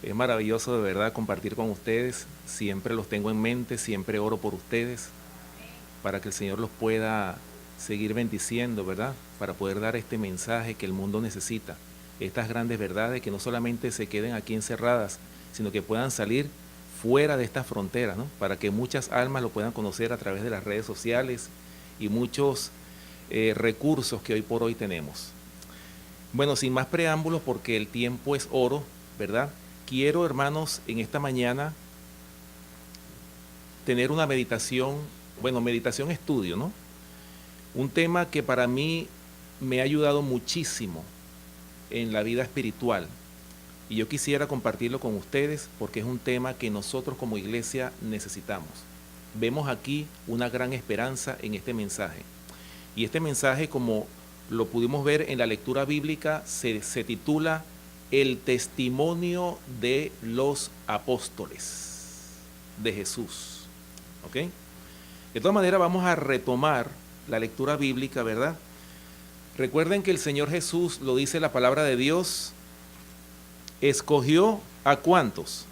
Es maravilloso de verdad compartir con ustedes. Siempre los tengo en mente, siempre oro por ustedes para que el Señor los pueda seguir bendiciendo, ¿verdad? Para poder dar este mensaje que el mundo necesita. Estas grandes verdades que no solamente se queden aquí encerradas, sino que puedan salir fuera de estas fronteras, ¿no? Para que muchas almas lo puedan conocer a través de las redes sociales y muchos recursos que hoy por hoy tenemos. Bueno, sin más preámbulos, porque el tiempo es oro, ¿verdad? Quiero, hermanos, en esta mañana tener una meditación, bueno, meditación estudio, ¿no? Un tema que para mí me ha ayudado muchísimo en la vida espiritual. Y yo quisiera compartirlo con ustedes porque es un tema que nosotros como iglesia necesitamos. Vemos aquí una gran esperanza en este mensaje. Y este mensaje, como lo pudimos ver en la lectura bíblica, se titula El testimonio de los apóstoles de Jesús. ¿Ok? De todas maneras, vamos a retomar la lectura bíblica, ¿verdad? Recuerden que el Señor Jesús, lo dice la palabra de Dios, escogió ¿a cuántos?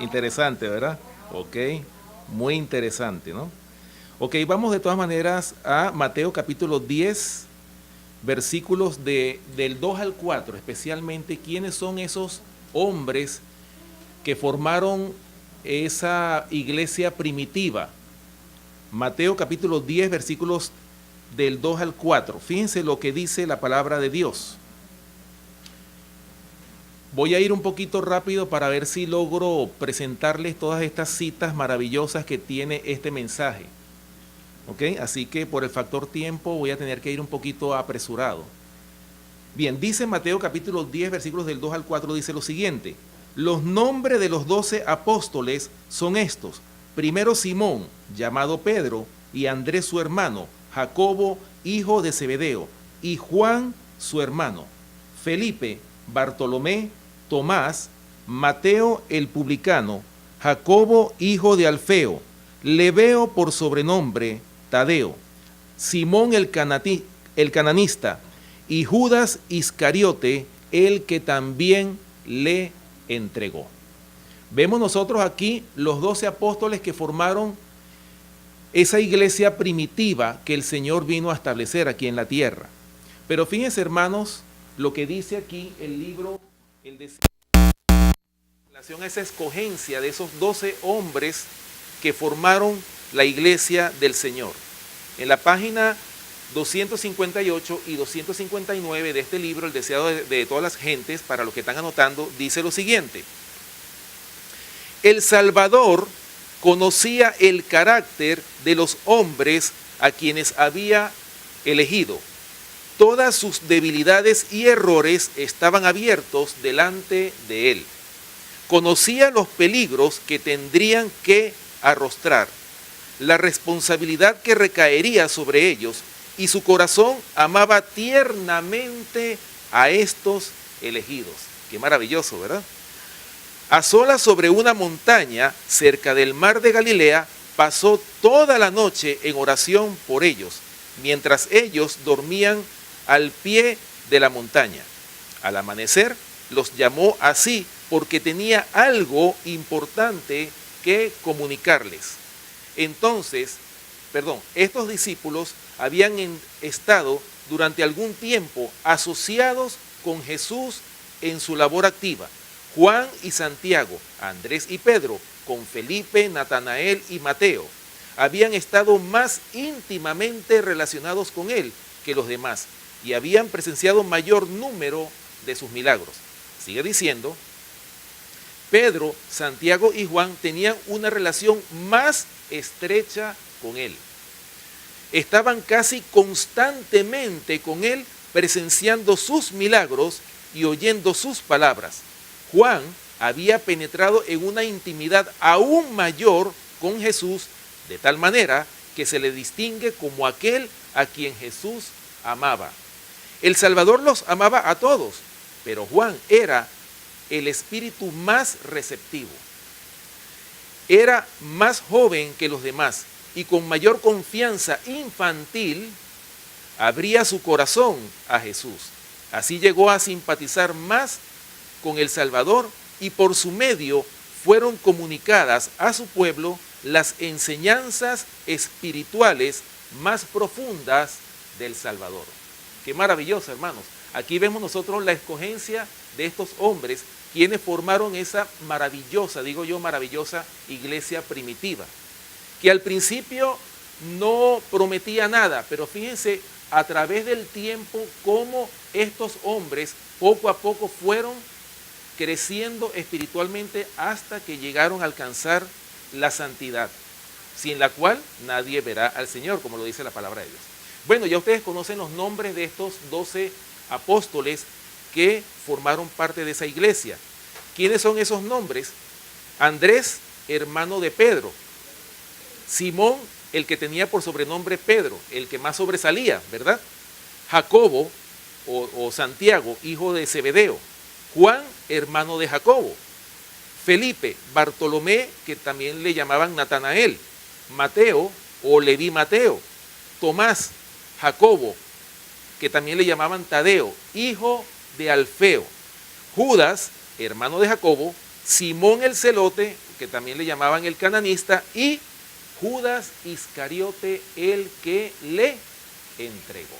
Interesante, ¿verdad? Ok, muy interesante, ¿no? Ok, vamos de todas maneras a Mateo capítulo 10, versículos del 2 al 4, especialmente quiénes son esos hombres que formaron esa iglesia primitiva. Mateo capítulo 10, versículos del 2 al 4. Fíjense lo que dice la palabra de Dios. Voy a ir un poquito rápido para ver si logro presentarles todas estas citas maravillosas que tiene este mensaje. ¿Ok? Así que por el factor tiempo voy a tener que ir un poquito apresurado. Bien, dice Mateo capítulo 10, versículos del 2 al 4, dice lo siguiente. Los nombres de los 12 apóstoles son estos. Primero Simón, llamado Pedro, y Andrés su hermano, Jacobo, hijo de Zebedeo, y Juan su hermano, Felipe, Bartolomé, Tomás, Mateo el publicano, Jacobo, hijo de Alfeo, Lebeo por sobrenombre, Tadeo, Simón el cananista, y Judas Iscariote, el que también le entregó. Vemos nosotros aquí los 12 apóstoles que formaron esa iglesia primitiva que el Señor vino a establecer aquí en la tierra. Pero fíjense, hermanos, lo que dice aquí el libro, en relación a esa escogencia de esos 12 hombres que formaron la iglesia del Señor. En la página 258 y 259 de este libro, El deseado de todas las gentes, para los que están anotando, dice lo siguiente. El Salvador conocía el carácter de los hombres a quienes había elegido. Todas sus debilidades y errores estaban abiertos delante de él. Conocía los peligros que tendrían que arrostrar, la responsabilidad que recaería sobre ellos, y su corazón amaba tiernamente a estos elegidos. Qué maravilloso, ¿verdad? A solas sobre una montaña cerca del mar de Galilea, pasó toda la noche en oración por ellos, mientras ellos dormían al pie de la montaña. Al amanecer los llamó así porque tenía algo importante que comunicarles. Entonces, estos discípulos habían estado durante algún tiempo asociados con Jesús en su labor activa. Juan y Santiago, Andrés y Pedro, con Felipe, Natanael y Mateo, habían estado más íntimamente relacionados con él que los demás y habían presenciado mayor número de sus milagros. Sigue diciendo, Pedro, Santiago y Juan tenían una relación más estrecha con él. Estaban casi constantemente con él, presenciando sus milagros y oyendo sus palabras. Juan había penetrado en una intimidad aún mayor con Jesús, de tal manera que se le distingue como aquel a quien Jesús amaba. El Salvador los amaba a todos, pero Juan era el espíritu más receptivo. Era más joven que los demás y con mayor confianza infantil abría su corazón a Jesús. Así llegó a simpatizar más con el Salvador y por su medio fueron comunicadas a su pueblo las enseñanzas espirituales más profundas del Salvador. Qué maravilloso, hermanos. Aquí vemos nosotros la escogencia de estos hombres, quienes formaron esa maravillosa, digo yo, maravillosa iglesia primitiva, que al principio no prometía nada, pero fíjense a través del tiempo cómo estos hombres poco a poco fueron creciendo espiritualmente hasta que llegaron a alcanzar la santidad, sin la cual nadie verá al Señor, como lo dice la palabra de Dios. Bueno, ya ustedes conocen los nombres de estos 12 apóstoles que formaron parte de esa iglesia. ¿Quiénes son esos nombres? Andrés, hermano de Pedro. Simón, el que tenía por sobrenombre Pedro, el que más sobresalía, ¿verdad? Jacobo o Santiago, hijo de Zebedeo. Juan, hermano de Jacobo. Felipe, Bartolomé, que también le llamaban Natanael. Mateo o Leví Mateo. Tomás, Jacobo, que también le llamaban Tadeo, hijo de Alfeo. Judas, hermano de Jacobo. Simón el celote, que también le llamaban el cananista, y Judas Iscariote, el que le entregó.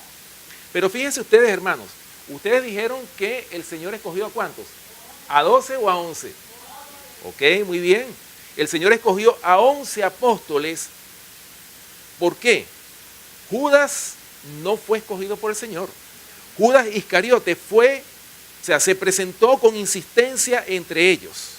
Pero fíjense ustedes, hermanos, ustedes dijeron que el Señor escogió ¿a cuántos? ¿A 12 o a 11? Ok, muy bien. El Señor escogió a 11 apóstoles. ¿Por qué? Judas no fue escogido por el Señor. Judas Iscariote se presentó con insistencia entre ellos.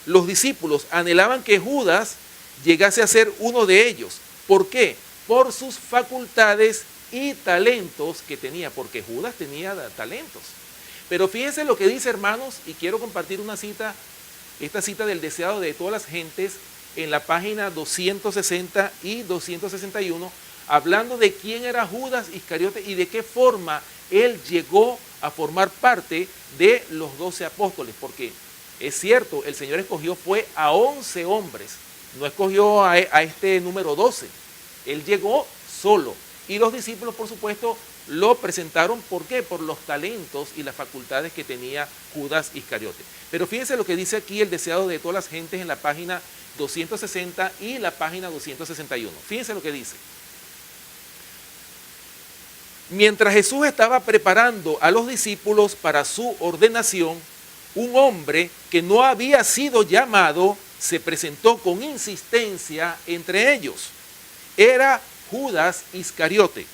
Los discípulos anhelaban que Judas llegase a ser uno de ellos. ¿Por qué? Por sus facultades y talentos que tenía, porque Judas tenía talentos. Pero fíjense lo que dice, hermanos, y quiero compartir una cita, esta cita del deseado de todas las gentes, en la página 260 y 261, hablando de quién era Judas Iscariote y de qué forma él llegó a formar parte de los 12 apóstoles, porque es cierto, el Señor escogió fue a 11 hombres, no escogió a este número 12, él llegó solo, y los discípulos, por supuesto, lo presentaron. ¿Por qué? Por los talentos y las facultades que tenía Judas Iscariote. Pero fíjense lo que dice aquí el deseado de todas las gentes en la página 260 y la página 261. Fíjense lo que dice. Mientras Jesús estaba preparando a los discípulos para su ordenación, un hombre que no había sido llamado se presentó con insistencia entre ellos. Era Judas Iscariote,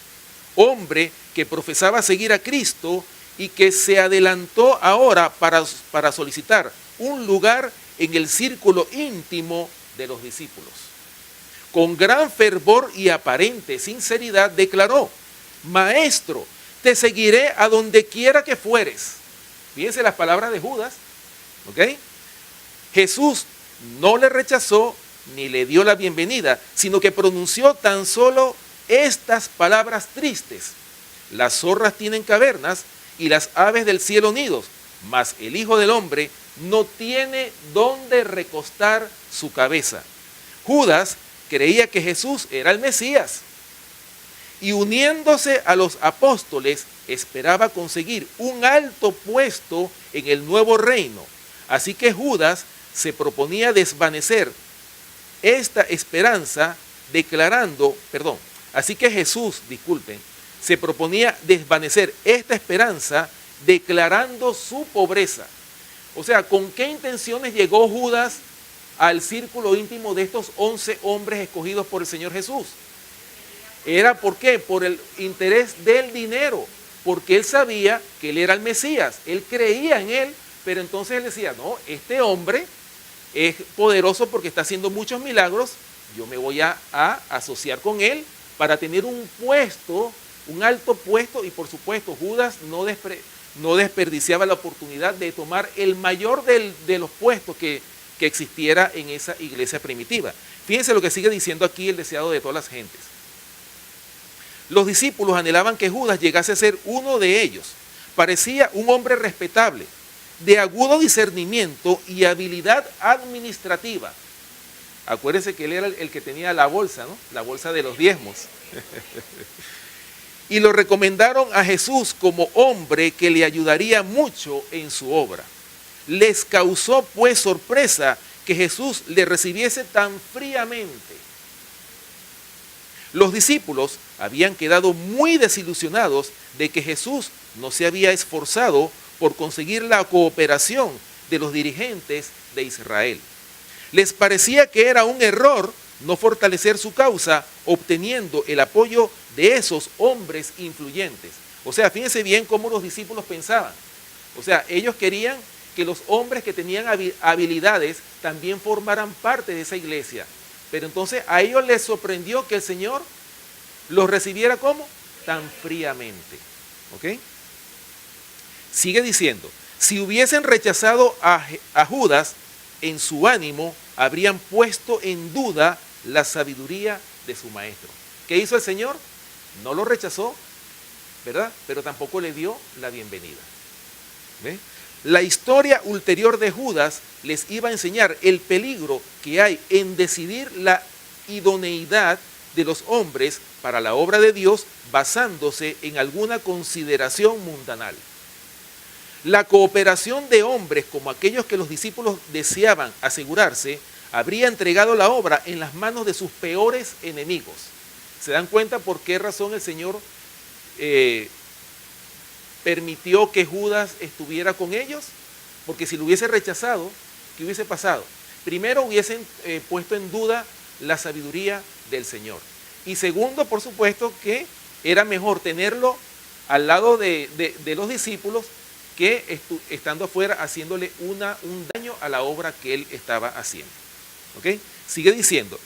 hombre que profesaba seguir a Cristo y que se adelantó ahora para solicitar un lugar en el círculo íntimo de los discípulos. Con gran fervor y aparente sinceridad declaró: Maestro, te seguiré a donde quiera que fueres. Fíjense las palabras de Judas, ¿ok? Jesús no le rechazó ni le dio la bienvenida, sino que pronunció tan solo estas palabras tristes: las zorras tienen cavernas y las aves del cielo nidos, mas el Hijo del Hombre no tiene dónde recostar su cabeza. Judas creía que Jesús era el Mesías y, uniéndose a los apóstoles, esperaba conseguir un alto puesto en el nuevo reino. Así que Judas se proponía desvanecer esta esperanza así que Jesús, se proponía desvanecer esta esperanza declarando su pobreza. O sea, ¿con qué intenciones llegó Judas al círculo íntimo de estos 11 hombres escogidos por el Señor Jesús? Era, ¿por qué? Por el interés del dinero, porque él sabía que él era el Mesías, él creía en él, pero entonces él decía: no, este hombre es poderoso porque está haciendo muchos milagros, yo me voy a asociar con él para tener un puesto, un alto puesto. Y por supuesto Judas no desperdiciaba la oportunidad de tomar el mayor de los puestos que existiera en esa iglesia primitiva. Fíjense lo que sigue diciendo aquí el deseado de todas las gentes. Los discípulos anhelaban que Judas llegase a ser uno de ellos. Parecía un hombre respetable, de agudo discernimiento y habilidad administrativa. Acuérdense que él era el que tenía la bolsa, ¿no? La bolsa de los diezmos. y lo recomendaron a Jesús como hombre que le ayudaría mucho en su obra. Les causó pues sorpresa que Jesús le recibiese tan fríamente. Los discípulos habían quedado muy desilusionados de que Jesús no se había esforzado por conseguir la cooperación de los dirigentes de Israel. Les parecía que era un error no fortalecer su causa obteniendo el apoyo de esos hombres influyentes. O sea, fíjense bien cómo los discípulos pensaban. O sea, ellos querían que los hombres que tenían habilidades también formaran parte de esa iglesia. Pero entonces a ellos les sorprendió que el Señor los recibiera ¿cómo? Tan fríamente. ¿Ok? Sigue diciendo, si hubiesen rechazado a Judas, en su ánimo habrían puesto en duda la sabiduría de su maestro. ¿Qué hizo el Señor? No lo rechazó, ¿verdad? Pero tampoco le dio la bienvenida. ¿Ve? La historia ulterior de Judas les iba a enseñar el peligro que hay en decidir la idoneidad de los hombres para la obra de Dios basándose en alguna consideración mundanal. La cooperación de hombres como aquellos que los discípulos deseaban asegurarse habría entregado la obra en las manos de sus peores enemigos. ¿Se dan cuenta por qué razón el Señor permitió que Judas estuviera con ellos? Porque si lo hubiese rechazado, ¿qué hubiese pasado? Primero hubiesen puesto en duda la sabiduría del Señor. Y segundo, por supuesto, que era mejor tenerlo al lado de los discípulos que estando afuera haciéndole un daño a la obra que él estaba haciendo. ¿Ok? Sigue diciendo.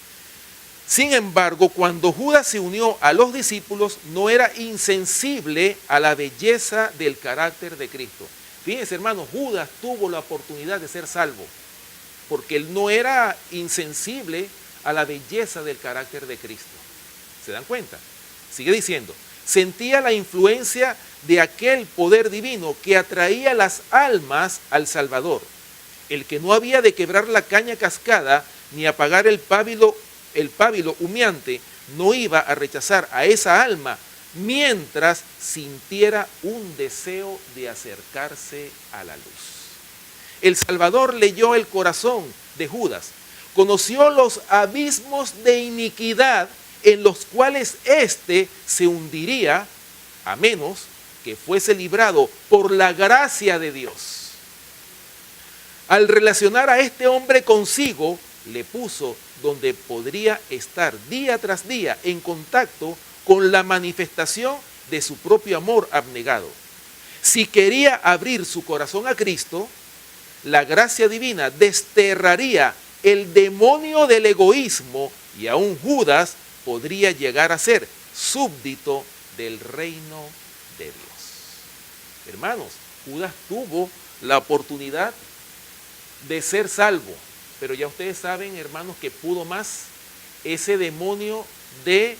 Sin embargo, cuando Judas se unió a los discípulos, no era insensible a la belleza del carácter de Cristo. Fíjense, hermanos, Judas tuvo la oportunidad de ser salvo, porque él no era insensible a la belleza del carácter de Cristo. ¿Se dan cuenta? Sigue diciendo, sentía la influencia de aquel poder divino que atraía las almas al Salvador, el que no había de quebrar la caña cascada ni apagar el pábilo humeante, no iba a rechazar a esa alma mientras sintiera un deseo de acercarse a la luz. El Salvador leyó el corazón de Judas, conoció los abismos de iniquidad en los cuales éste se hundiría a menos que fuese librado por la gracia de Dios. Al relacionar a este hombre consigo, le puso donde podría estar día tras día en contacto con la manifestación de su propio amor abnegado. Si quería abrir su corazón a Cristo, la gracia divina desterraría el demonio del egoísmo y aún Judas podría llegar a ser súbdito del reino de Dios. Hermanos, Judas tuvo la oportunidad de ser salvo, pero ya ustedes saben, hermanos, que pudo más ese demonio de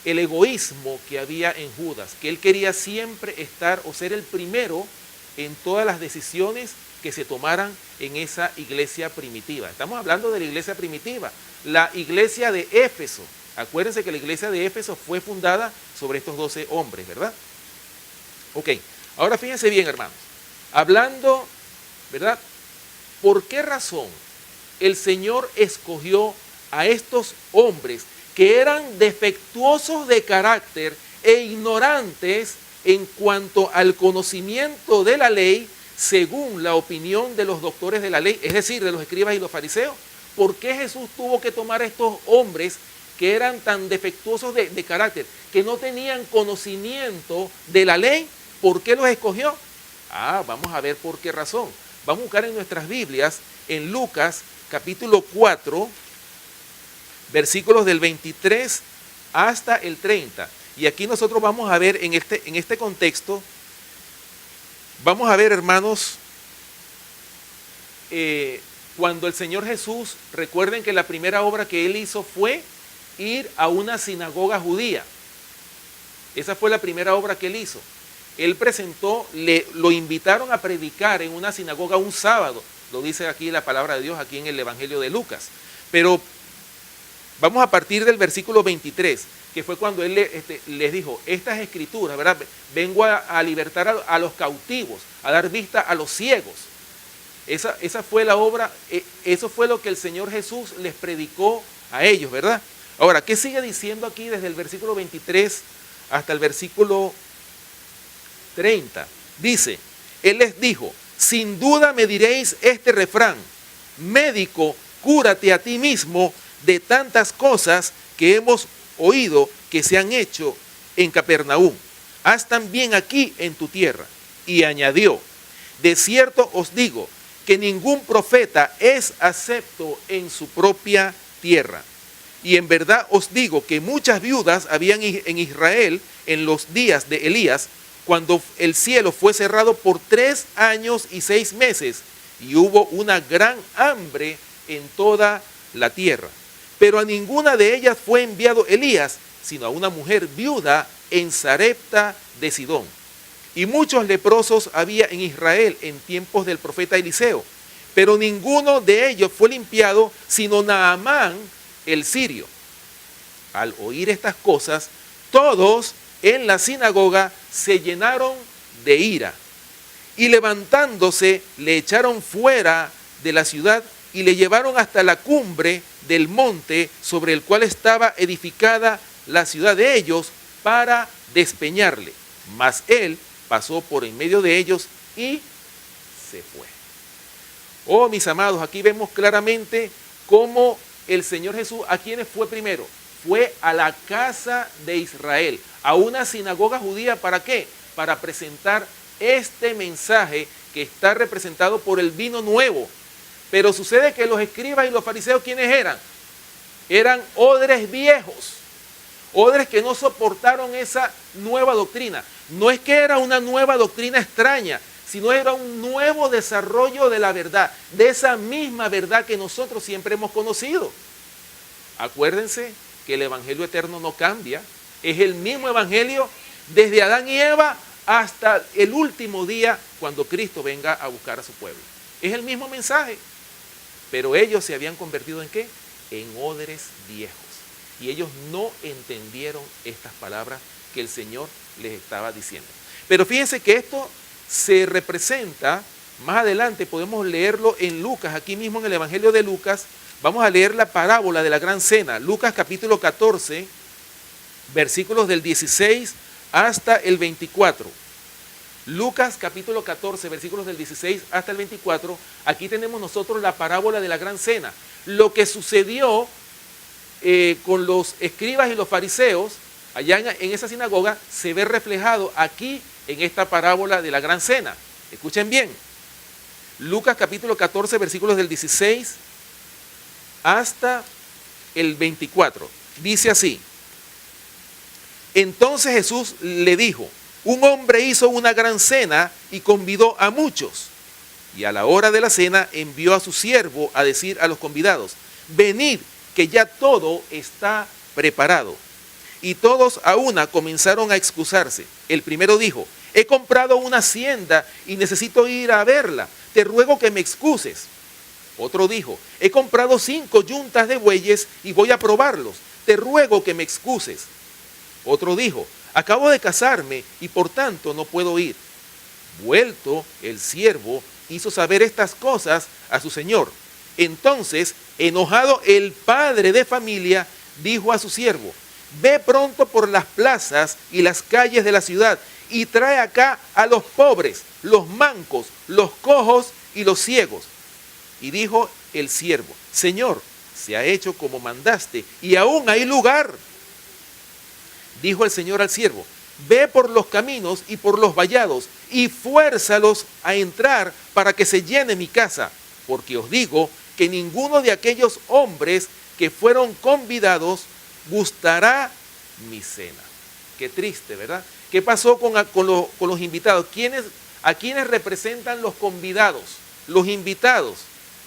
el egoísmo que había en Judas, que él quería siempre estar o ser el primero en todas las decisiones que se tomaran en esa iglesia primitiva. Estamos hablando de la iglesia primitiva, la iglesia de Éfeso. Acuérdense que la iglesia de Éfeso fue fundada sobre estos 12 hombres, ¿verdad? Ok, ahora fíjense bien, hermanos. Hablando, ¿verdad? ¿Por qué razón el Señor escogió a estos hombres que eran defectuosos de carácter e ignorantes en cuanto al conocimiento de la ley, según la opinión de los doctores de la ley, es decir, de los escribas y los fariseos? ¿Por qué Jesús tuvo que tomar a estos hombres que eran tan defectuosos de carácter, que no tenían conocimiento de la ley? ¿Por qué los escogió? Vamos a ver por qué razón. Vamos a buscar en nuestras Biblias, en Lucas capítulo 4, versículos del 23 hasta el 30. Y aquí nosotros vamos a ver en este contexto, vamos a ver, hermanos, cuando el Señor Jesús, recuerden que la primera obra que Él hizo fue ir a una sinagoga judía. Esa fue la primera obra que Él hizo. Él presentó, lo invitaron a predicar en una sinagoga un sábado. Lo dice aquí la palabra de Dios, aquí en el Evangelio de Lucas. Pero Vamos a partir del versículo 23, que fue cuando él les dijo, estas escrituras, ¿verdad? Vengo a libertar a los cautivos, a dar vista a los ciegos. Esa fue la obra, eso fue lo que el Señor Jesús les predicó a ellos, ¿verdad? Ahora, ¿qué sigue diciendo aquí desde el versículo 23 hasta el versículo 30? Dice, Él les dijo, sin duda me diréis este refrán, médico, cúrate a ti mismo de tantas cosas que hemos oído que se han hecho en Capernaum. Haz también aquí en tu tierra. Y añadió, de cierto os digo que ningún profeta es acepto en su propia tierra. Y en verdad os digo que muchas viudas habían en Israel en los días de Elías, cuando el cielo fue cerrado por 3 años y 6 meses, y hubo una gran hambre en toda la tierra. Pero a ninguna de ellas fue enviado Elías, sino a una mujer viuda en Sarepta de Sidón. Y muchos leprosos había en Israel en tiempos del profeta Eliseo, pero ninguno de ellos fue limpiado, sino Naamán el sirio. Al oír estas cosas, todos en la sinagoga se llenaron de ira, y levantándose le echaron fuera de la ciudad y le llevaron hasta la cumbre del monte sobre el cual estaba edificada la ciudad de ellos para despeñarle. Mas él pasó por en medio de ellos y se fue. Oh, mis amados, aquí vemos claramente cómo el Señor Jesús, ¿a quiénes fue primero? Fue a la casa de Israel, a una sinagoga judía. ¿Para qué? Para presentar este mensaje que está representado por el vino nuevo. Pero sucede que los escribas y los fariseos, ¿quiénes eran? Eran odres viejos, odres que no soportaron esa nueva doctrina. No es que era una nueva doctrina extraña, sino era un nuevo desarrollo de la verdad, de esa misma verdad que nosotros siempre hemos conocido. Acuérdense que el evangelio eterno no cambia, es el mismo evangelio desde Adán y Eva hasta el último día cuando Cristo venga a buscar a su pueblo. Es el mismo mensaje. Pero ellos se habían convertido ¿en qué? En odres viejos. Y ellos no entendieron estas palabras que el Señor les estaba diciendo. Pero fíjense que esto se representa, más adelante podemos leerlo en Lucas, aquí mismo en el Evangelio de Lucas. Vamos a leer la parábola de la gran cena. Lucas capítulo 14, versículos del 16 hasta el 24. Lucas capítulo 14, versículos del 16 hasta el 24, aquí tenemos nosotros la parábola de la gran cena. Lo que sucedió con los escribas y los fariseos allá en esa sinagoga se ve reflejado aquí en esta parábola de la gran cena. Escuchen bien, Lucas capítulo 14, versículos del 16 hasta el 24. Dice así, entonces Jesús le dijo, un hombre hizo una gran cena y convidó a muchos. Y a la hora de la cena envió a su siervo a decir a los convidados, venid, que ya todo está preparado. Y todos a una comenzaron a excusarse. El primero dijo, he comprado una hacienda y necesito ir a verla. Te ruego que me excuses. Otro dijo, he comprado 5 yuntas de bueyes y voy a probarlos. Te ruego que me excuses. Otro dijo, acabo de casarme y por tanto no puedo ir. Vuelto el siervo hizo saber estas cosas a su señor. Entonces, enojado el padre de familia dijo a su siervo, ve pronto por las plazas y las calles de la ciudad y trae acá a los pobres, los mancos, los cojos y los ciegos. Y dijo el siervo, Señor, se ha hecho como mandaste y aún hay lugar. Dijo el Señor al siervo, ve por los caminos y por los vallados y fuérzalos a entrar para que se llene mi casa, porque os digo que ninguno de aquellos hombres que fueron convidados gustará mi cena. Qué triste, ¿verdad? ¿Qué pasó con los invitados? ¿A quiénes representan los convidados? Los invitados,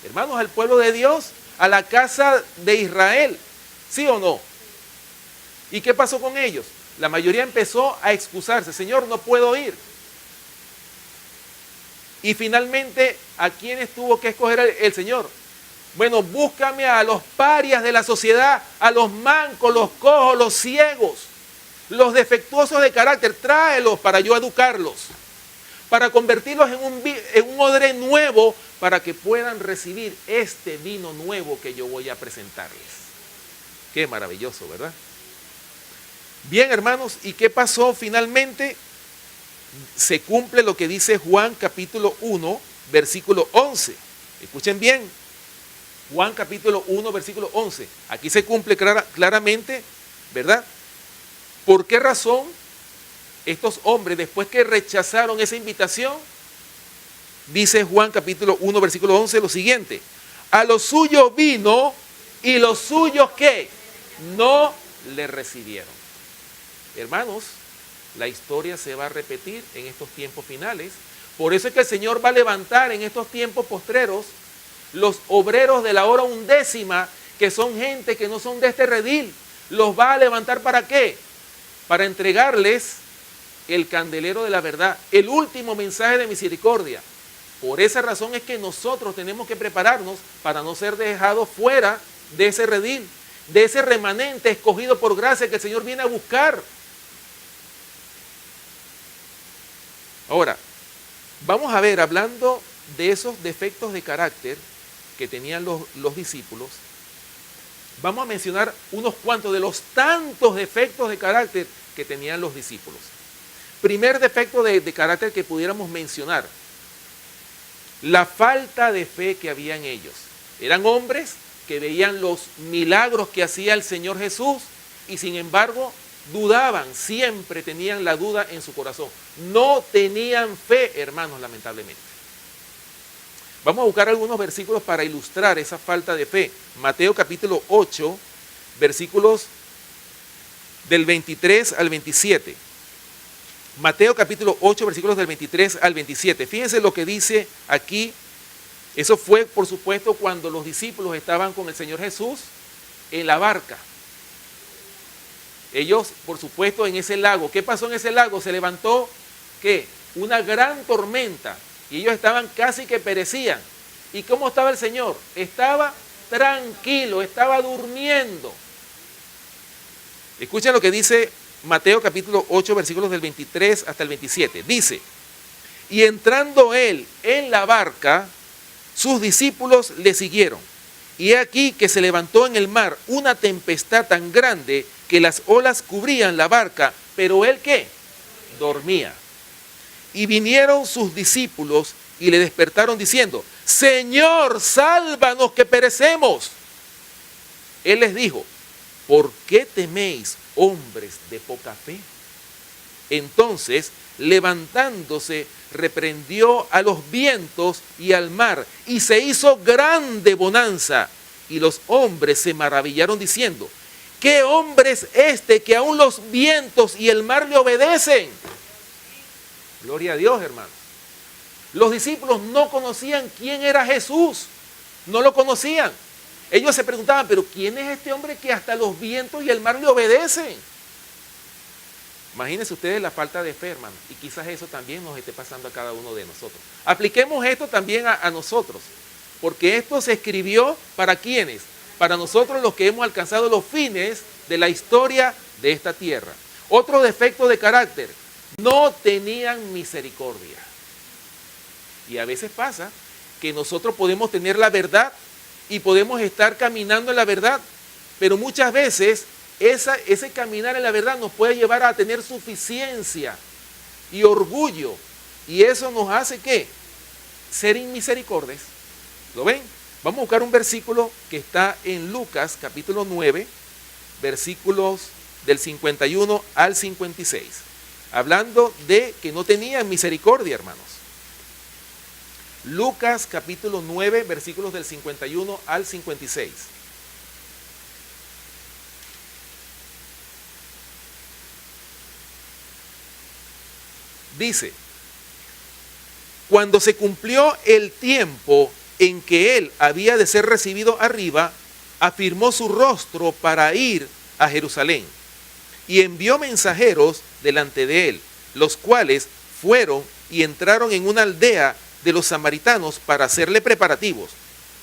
hermanos, al pueblo de Dios, a la casa de Israel, ¿sí o no? ¿Y qué pasó con ellos? La mayoría empezó a excusarse. Señor, no puedo ir. Y finalmente, ¿a quiénes tuvo que escoger el Señor? Bueno, búscame a los parias de la sociedad, a los mancos, los cojos, los ciegos, los defectuosos de carácter, tráelos para yo educarlos, para convertirlos en un odre nuevo, para que puedan recibir este vino nuevo que yo voy a presentarles. Qué maravilloso, ¿verdad? Bien, hermanos, ¿y qué pasó finalmente? Se cumple lo que dice Juan capítulo 1, versículo 11. Escuchen bien. Juan capítulo 1, versículo 11. Aquí se cumple claramente, ¿verdad? ¿Por qué razón estos hombres, después que rechazaron esa invitación, dice Juan capítulo 1, versículo 11, lo siguiente: a los suyos vino y los suyos, ¿qué? No le recibieron. Hermanos, la historia se va a repetir en estos tiempos finales. Por eso es que el Señor va a levantar en estos tiempos postreros los obreros de la hora undécima, que son gente que no son de este redil. Los va a levantar ¿para qué? Para entregarles el candelero de la verdad, el último mensaje de misericordia. Por esa razón es que nosotros tenemos que prepararnos para no ser dejados fuera de ese redil, de ese remanente escogido por gracia que el Señor viene a buscar. Ahora, vamos a ver, hablando de esos defectos de carácter que tenían los discípulos, vamos a mencionar unos cuantos de los tantos defectos de carácter que tenían los discípulos. Primer defecto de carácter que pudiéramos mencionar: la falta de fe que había en ellos. Eran hombres que veían los milagros que hacía el Señor Jesús y sin embargo dudaban, siempre tenían la duda en su corazón. No tenían fe, hermanos, lamentablemente. Vamos a buscar algunos versículos para ilustrar esa falta de fe. Mateo capítulo 8, versículos del 23 al 27. Mateo capítulo 8, versículos del 23 al 27. Fíjense lo que dice aquí. Eso fue, por supuesto, cuando los discípulos estaban con el Señor Jesús en la barca. Ellos, por supuesto, en ese lago. ¿Qué pasó en ese lago? Se levantó, ¿qué? Una gran tormenta. Y ellos estaban casi que perecían. ¿Y cómo estaba el Señor? Estaba tranquilo, estaba durmiendo. Escuchen lo que dice Mateo capítulo 8, versículos del 23 hasta el 27. Dice: y entrando él en la barca, sus discípulos le siguieron. Y he aquí que se levantó en el mar una tempestad tan grande que las olas cubrían la barca, pero él, ¿qué? Dormía. Y vinieron sus discípulos y le despertaron diciendo: Señor, sálvanos que perecemos. Él les dijo: ¿por qué teméis, hombres de poca fe? Entonces, levantándose, reprendió a los vientos y al mar, y se hizo grande bonanza. Y los hombres se maravillaron diciendo: ¿qué hombre es este que aún los vientos y el mar le obedecen? Gloria a Dios, hermanos. Los discípulos no conocían quién era Jesús. No lo conocían. Ellos se preguntaban: ¿pero quién es este hombre que hasta los vientos y el mar le obedecen? Imagínense ustedes la falta de fe, hermanos. Y quizás eso también nos esté pasando a cada uno de nosotros. Apliquemos esto también a nosotros. Porque esto se escribió ¿para quiénes? Para nosotros, los que hemos alcanzado los fines de la historia de esta tierra. Otro defecto de carácter: no tenían misericordia. Y a veces pasa que nosotros podemos tener la verdad y podemos estar caminando en la verdad, pero muchas veces ese caminar en la verdad nos puede llevar a tener suficiencia y orgullo, y eso nos hace ¿qué? Ser inmisericordias. ¿Lo ven? Vamos a buscar un versículo que está en Lucas capítulo 9, versículos del 51 al 56. Hablando de que no tenían misericordia, hermanos. Lucas capítulo 9, versículos del 51 al 56. Dice: cuando se cumplió el tiempo en que él había de ser recibido arriba, afirmó su rostro para ir a Jerusalén, y envió mensajeros delante de él, los cuales fueron y entraron en una aldea de los samaritanos para hacerle preparativos.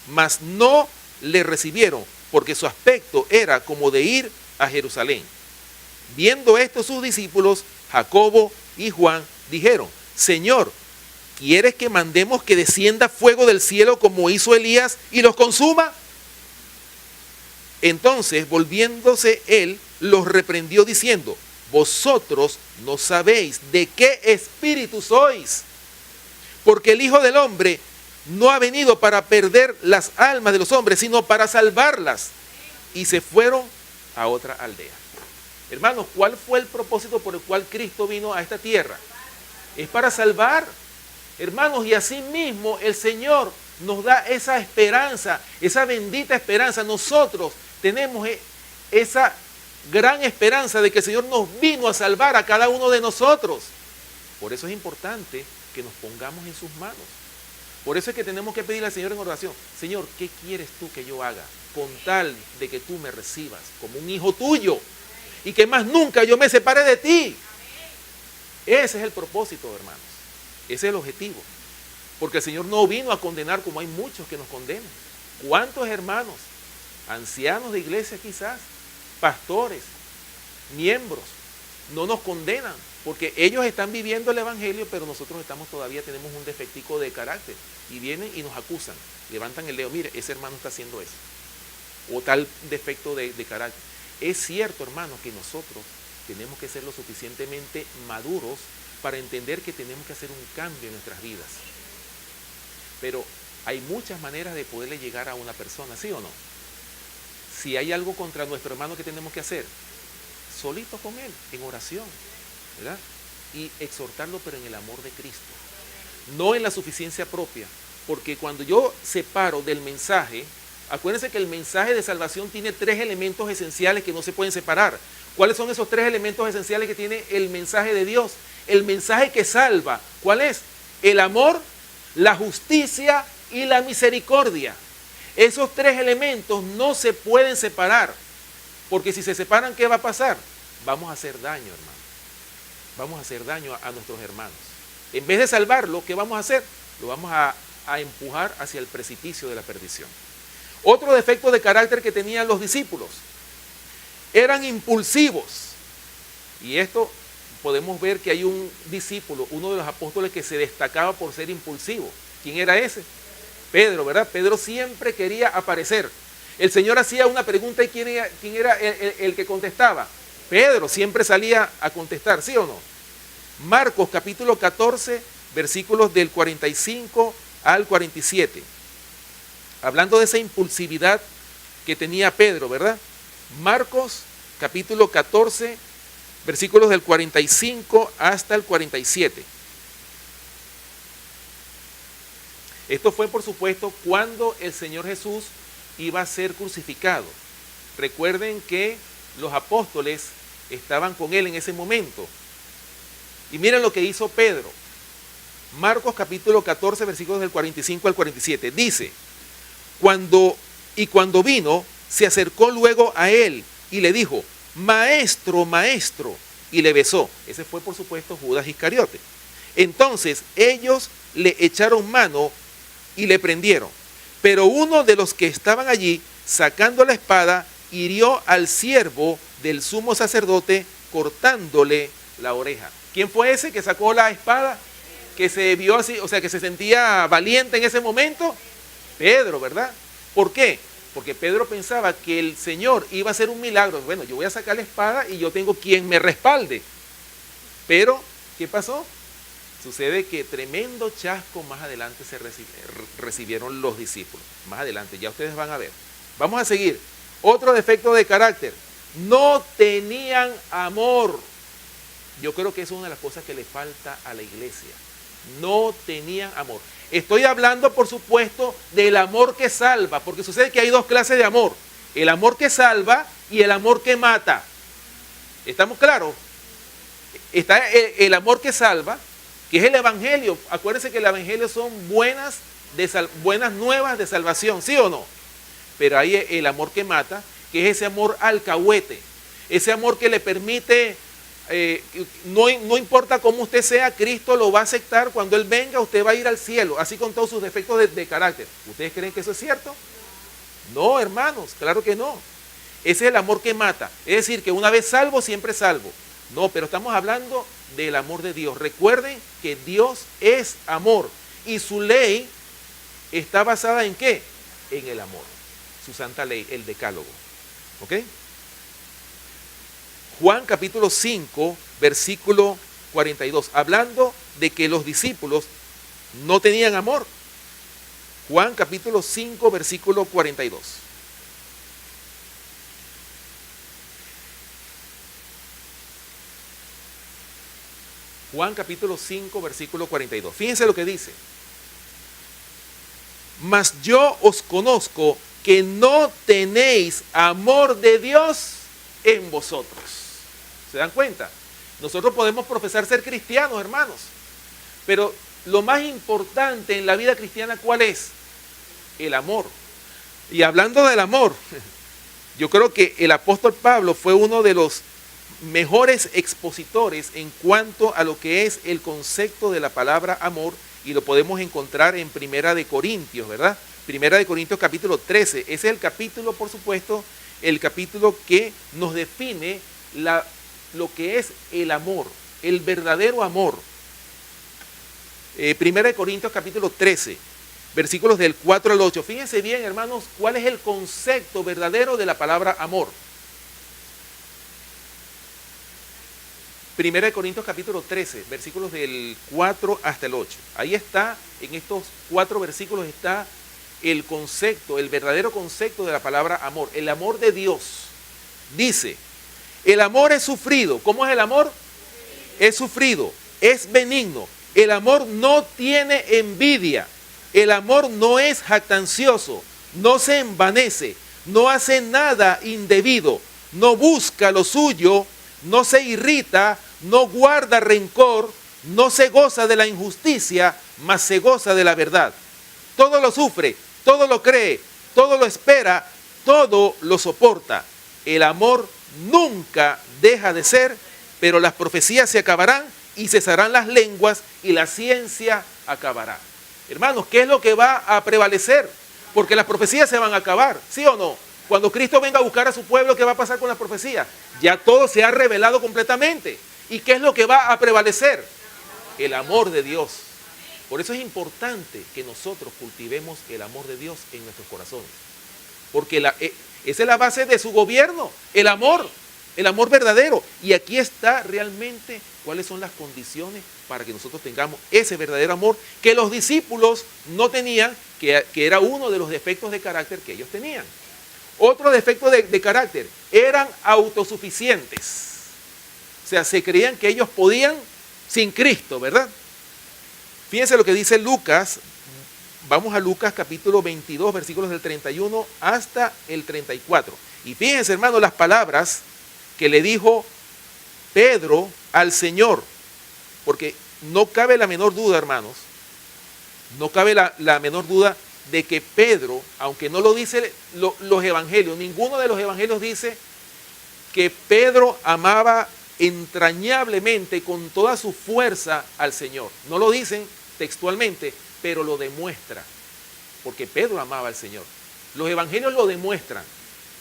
Mas no le recibieron, porque su aspecto era como de ir a Jerusalén. Viendo esto sus discípulos, Jacobo y Juan, dijeron: Señor, ¿quieres que mandemos que descienda fuego del cielo como hizo Elías y los consuma? Entonces, volviéndose él, los reprendió diciendo: vosotros no sabéis de qué espíritu sois, porque el Hijo del Hombre no ha venido para perder las almas de los hombres, sino para salvarlas. Y se fueron a otra aldea. Hermanos, ¿cuál fue el propósito por el cual Cristo vino a esta tierra? Es para salvar. Hermanos, y así mismo el Señor nos da esa esperanza, esa bendita esperanza. Nosotros tenemos esa gran esperanza de que el Señor nos vino a salvar a cada uno de nosotros. Por eso es importante que nos pongamos en sus manos. Por eso es que tenemos que pedirle al Señor en oración: Señor, ¿qué quieres tú que yo haga? Con tal de que tú me recibas como un hijo tuyo y que más nunca yo me separe de ti. Ese es el propósito, hermanos. Ese es el objetivo. Porque el Señor no vino a condenar como hay muchos que nos condenan. ¿Cuántos hermanos, ancianos de iglesia quizás, pastores, miembros, no nos condenan? Porque ellos están viviendo el evangelio, pero nosotros tenemos un defectico de carácter. Y vienen y nos acusan, levantan el dedo: mire, ese hermano está haciendo eso. O tal defecto de carácter. Es cierto, hermano, que nosotros tenemos que ser lo suficientemente maduros para entender que tenemos que hacer un cambio en nuestras vidas. Pero hay muchas maneras de poderle llegar a una persona, ¿sí o no? Si hay algo contra nuestro hermano, ¿qué tenemos que hacer? Solito con él, en oración, ¿verdad? Y exhortarlo, pero en el amor de Cristo, no en la suficiencia propia. Porque cuando yo separo del mensaje, acuérdense que el mensaje de salvación tiene 3 elementos esenciales que no se pueden separar. ¿Cuáles son esos 3 elementos esenciales que tiene el mensaje de Dios? El mensaje que salva, ¿cuál es? El amor, la justicia y la misericordia. Esos 3 elementos no se pueden separar, porque si se separan, ¿qué va a pasar? Vamos a hacer daño, hermano. Vamos a hacer daño a nuestros hermanos. En vez de salvarlo, ¿qué vamos a hacer? Lo vamos a empujar hacia el precipicio de la perdición. Otro defecto de carácter que tenían los discípulos: eran impulsivos. Y esto podemos ver que hay un discípulo, uno de los apóstoles, que se destacaba por ser impulsivo. ¿Quién era ese? Pedro, ¿verdad? Pedro siempre quería aparecer. El Señor hacía una pregunta y ¿quién era el que contestaba? Pedro siempre salía a contestar, ¿sí o no? Marcos capítulo 14, versículos del 45 al 47. Hablando de esa impulsividad que tenía Pedro, ¿verdad? Marcos capítulo 14, versículos del 45 hasta el 47. Esto fue, por supuesto, cuando el Señor Jesús iba a ser crucificado. Recuerden que los apóstoles estaban con él en ese momento. Y miren lo que hizo Pedro. Marcos capítulo 14, versículos del 45 al 47. Dice: cuando vino, se acercó luego a él y le dijo: Maestro, maestro, y le besó. Ese fue, por supuesto, Judas Iscariote. Entonces ellos le echaron mano y le prendieron. Pero uno de los que estaban allí, sacando la espada, hirió al siervo del sumo sacerdote, cortándole la oreja. ¿Quién fue ese que sacó la espada? Que se vio así, o sea, que se sentía valiente en ese momento. Pedro, ¿verdad? ¿Por qué? Porque Pedro pensaba que el Señor iba a hacer un milagro. Bueno, yo voy a sacar la espada y yo tengo quien me respalde. Pero, ¿qué pasó? Sucede que tremendo chasco más adelante recibieron los discípulos. Más adelante, ya ustedes van a ver. Vamos a seguir. Otro defecto de carácter: no tenían amor. Yo creo que es una de las cosas que le falta a la iglesia. No tenían amor. Estoy hablando, por supuesto, del amor que salva, porque sucede que hay 2 clases de amor: el amor que salva y el amor que mata. ¿Estamos claros? Está el amor que salva, que es el evangelio. Acuérdense que el evangelio son buenas nuevas de salvación, ¿sí o no? Pero hay el amor que mata, que es ese amor alcahuete, ese amor que le permite, no importa cómo usted sea, Cristo lo va a aceptar. Cuando Él venga, usted va a ir al cielo, así con todos sus defectos de carácter. ¿Ustedes creen que eso es cierto? No, hermanos, claro que no. Ese es el amor que mata. Es decir, que una vez salvo, siempre salvo. No, pero estamos hablando del amor de Dios. Recuerden que Dios es amor y su ley está basada ¿en qué? En el amor. Su santa ley, el decálogo. ¿Ok? Juan capítulo 5, versículo 42. Hablando de que los discípulos no tenían amor. Juan capítulo 5, versículo 42. Juan capítulo 5, versículo 42. Fíjense lo que dice. Mas yo os conozco que no tenéis amor de Dios en vosotros. ¿Se dan cuenta? Nosotros podemos profesar ser cristianos, hermanos. Pero lo más importante en la vida cristiana, ¿cuál es? El amor. Y hablando del amor, yo creo que el apóstol Pablo fue uno de los mejores expositores en cuanto a lo que es el concepto de la palabra amor, y lo podemos encontrar en Primera de Corintios, ¿verdad? Primera de Corintios capítulo 13. Ese es el capítulo, por supuesto, el capítulo que nos define lo que es el amor, el verdadero amor. Primera de Corintios capítulo 13, versículos del 4 al 8. Fíjense bien, hermanos, cuál es el concepto verdadero de la palabra amor. Primera de Corintios capítulo 13, versículos del 4 hasta el 8. Ahí está, en estos 4 versículos está el concepto, el verdadero concepto de la palabra amor, el amor de Dios. Dice, el amor es sufrido. ¿Cómo es el amor? Es sufrido, es benigno. El amor no tiene envidia. El amor no es jactancioso, no se envanece, no hace nada indebido, no busca lo suyo, no se irrita, no guarda rencor, no se goza de la injusticia, mas se goza de la verdad. Todo lo sufre, todo lo cree, todo lo espera, todo lo soporta. El amor nunca deja de ser, pero las profecías se acabarán y cesarán las lenguas y la ciencia acabará. Hermanos, ¿qué es lo que va a prevalecer? Porque las profecías se van a acabar, ¿sí o no? Cuando Cristo venga a buscar a su pueblo, ¿qué va a pasar con las profecías? Ya todo se ha revelado completamente. ¿Y qué es lo que va a prevalecer? El amor de Dios. Por eso es importante que nosotros cultivemos el amor de Dios en nuestros corazones. Porque esa es la base de su gobierno, el amor verdadero. Y aquí está realmente cuáles son las condiciones para que nosotros tengamos ese verdadero amor que los discípulos no tenían, que era uno de los defectos de carácter que ellos tenían. Otro defecto de carácter, eran autosuficientes. O sea, se creían que ellos podían sin Cristo, ¿verdad? Fíjense lo que dice Lucas. Vamos a Lucas capítulo 22, versículos del 31 hasta el 34. Y fíjense, hermanos, las palabras que le dijo Pedro al Señor. Porque no cabe la menor duda, hermanos, no cabe la menor duda de que Pedro, aunque no lo dice los evangelios, ninguno de los evangelios dice que Pedro amaba entrañablemente con toda su fuerza al Señor. No lo dicen textualmente, pero lo demuestra, porque Pedro amaba al Señor. Los evangelios lo demuestran.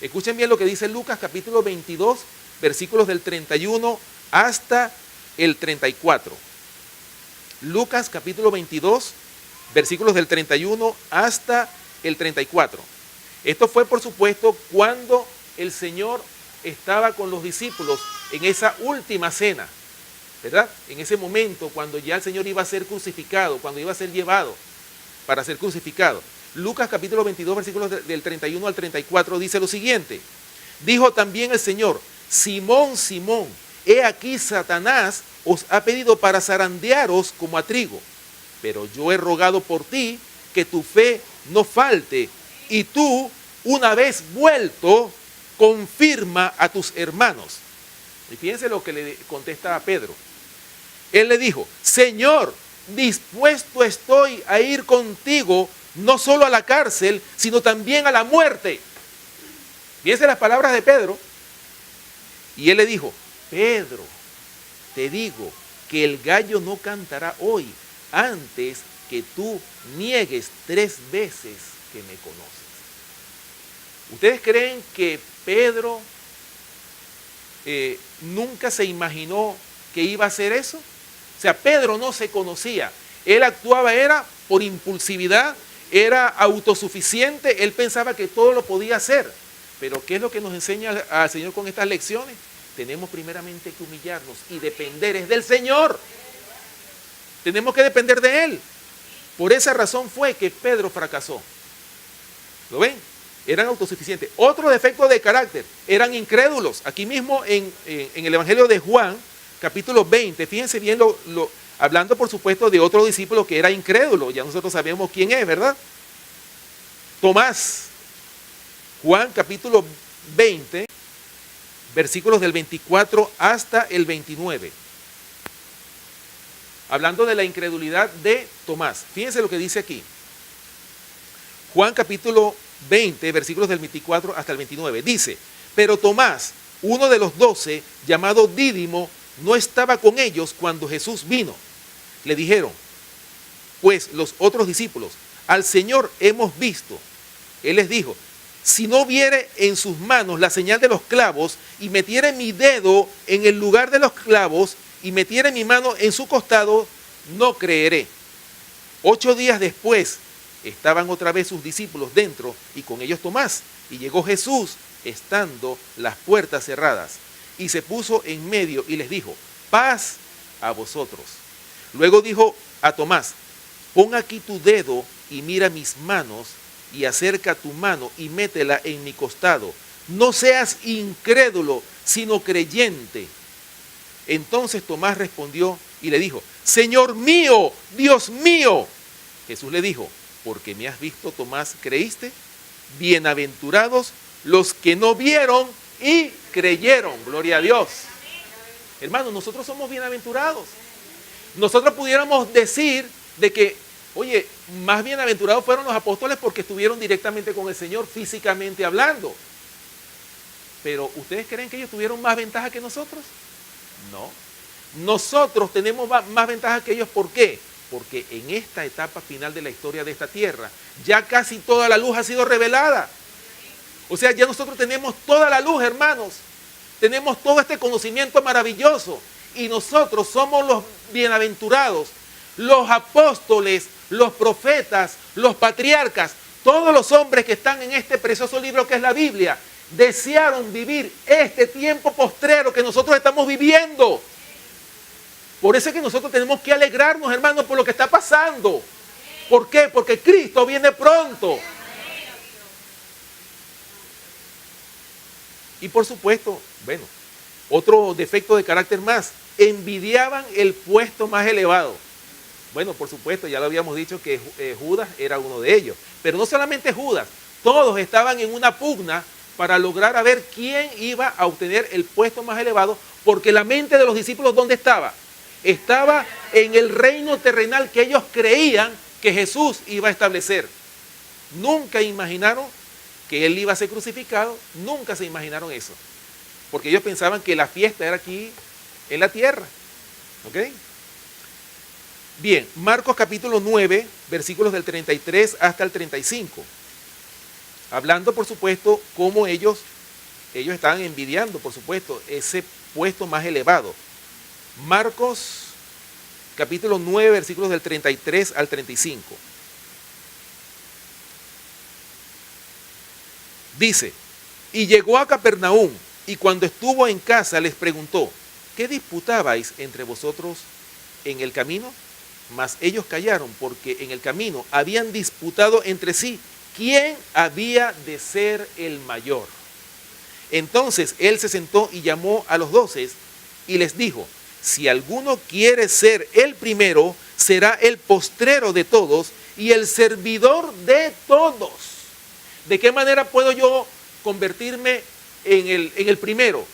Escuchen bien lo que dice Lucas capítulo 22, versículos del 31 hasta el 34. Lucas capítulo 22, versículos del 31 hasta el 34. Esto fue, por supuesto, cuando el Señor estaba con los discípulos en esa última cena, ¿verdad? En ese momento, cuando ya el Señor iba a ser crucificado, cuando iba a ser llevado para ser crucificado. Lucas capítulo 22, versículos del 31 al 34 dice lo siguiente. Dijo también el Señor, Simón, Simón, he aquí Satanás os ha pedido para zarandearos como a trigo, pero yo he rogado por ti que tu fe no falte, y tú, una vez vuelto, confirma a tus hermanos. Y fíjense lo que le contesta a Pedro. Él le dijo, Señor, dispuesto estoy a ir contigo, no solo a la cárcel, sino también a la muerte. Fíjense las palabras de Pedro. Y él le dijo, Pedro, te digo que el gallo no cantará hoy antes que tú niegues 3 veces que me conoces. ¿Ustedes creen que Pedro nunca se imaginó que iba a hacer eso? O sea, Pedro no se conocía. Él actuaba, era por impulsividad, era autosuficiente, él pensaba que todo lo podía hacer. Pero ¿qué es lo que nos enseña al Señor con estas lecciones? Tenemos primeramente que humillarnos y depender es del Señor. Tenemos que depender de Él. Por esa razón fue que Pedro fracasó. ¿Lo ven? Eran autosuficientes. Otro defecto de carácter, eran incrédulos. Aquí mismo en el Evangelio de Juan, capítulo 20, fíjense bien, hablando por supuesto de otro discípulo que era incrédulo. Ya nosotros sabemos quién es, ¿verdad? Tomás. Juan capítulo 20, versículos del 24 hasta el 29. Hablando de la incredulidad de Tomás. Fíjense lo que dice aquí. Juan capítulo 20, versículos del 24 hasta el 29. Dice, pero Tomás, uno de los 12, llamado Dídimo, no estaba con ellos cuando Jesús vino. Le dijeron, pues los otros discípulos, al Señor hemos visto. Él les dijo, si no viere en sus manos la señal de los clavos y metiere mi dedo en el lugar de los clavos y metiere mi mano en su costado, no creeré. 8 días después estaban otra vez sus discípulos dentro y con ellos Tomás. Y llegó Jesús estando las puertas cerradas y se puso en medio y les dijo, paz a vosotros. Luego dijo a Tomás, pon aquí tu dedo y mira mis manos y acerca tu mano y métela en mi costado. No seas incrédulo, sino creyente. Entonces Tomás respondió y le dijo, Señor mío, Dios mío. Jesús le dijo, porque me has visto, Tomás, ¿creíste? Bienaventurados los que no vieron y creyeron. Gloria a Dios. Hermanos, nosotros somos bienaventurados. Nosotros pudiéramos decir de que, oye, más bienaventurados fueron los apóstoles porque estuvieron directamente con el Señor, físicamente hablando. Pero, ¿ustedes creen que ellos tuvieron más ventaja que nosotros? No. Nosotros tenemos más ventaja que ellos. ¿Por qué? Porque en esta etapa final de la historia de esta tierra, ya casi toda la luz ha sido revelada. O sea, ya nosotros tenemos toda la luz, hermanos. Tenemos todo este conocimiento maravilloso. Y nosotros somos los bienaventurados, los apóstoles, los profetas, los patriarcas, todos los hombres que están en este precioso libro que es la Biblia, desearon vivir este tiempo postrero que nosotros estamos viviendo. Por eso es que nosotros tenemos que alegrarnos, hermanos, por lo que está pasando. ¿Por qué? Porque Cristo viene pronto. Y por supuesto, bueno, otro defecto de carácter más, envidiaban el puesto más elevado. Bueno, por supuesto, ya lo habíamos dicho que Judas era uno de ellos. Pero no solamente Judas, todos estaban en una pugna para lograr a ver quién iba a obtener el puesto más elevado, porque la mente de los discípulos, ¿dónde estaba? Estaba en el reino terrenal que ellos creían que Jesús iba a establecer. Nunca imaginaron que Él iba a ser crucificado, nunca se imaginaron eso. Porque ellos pensaban que la fiesta era aquí en la tierra. ¿Ok? Bien, Marcos capítulo 9, versículos del 33 hasta el 35. Hablando, por supuesto, cómo ellos estaban envidiando, por supuesto, ese puesto más elevado. Marcos capítulo 9, versículos del 33 al 35. Dice, y llegó a Capernaum, y cuando estuvo en casa les preguntó, ¿qué disputabais entre vosotros en el camino? Mas ellos callaron, porque en el camino habían disputado entre sí quién había de ser el mayor. Entonces él se sentó y llamó a los 12 y les dijo, si alguno quiere ser el primero, será el postrero de todos y el servidor de todos. ¿De qué manera puedo yo convertirme en el primero?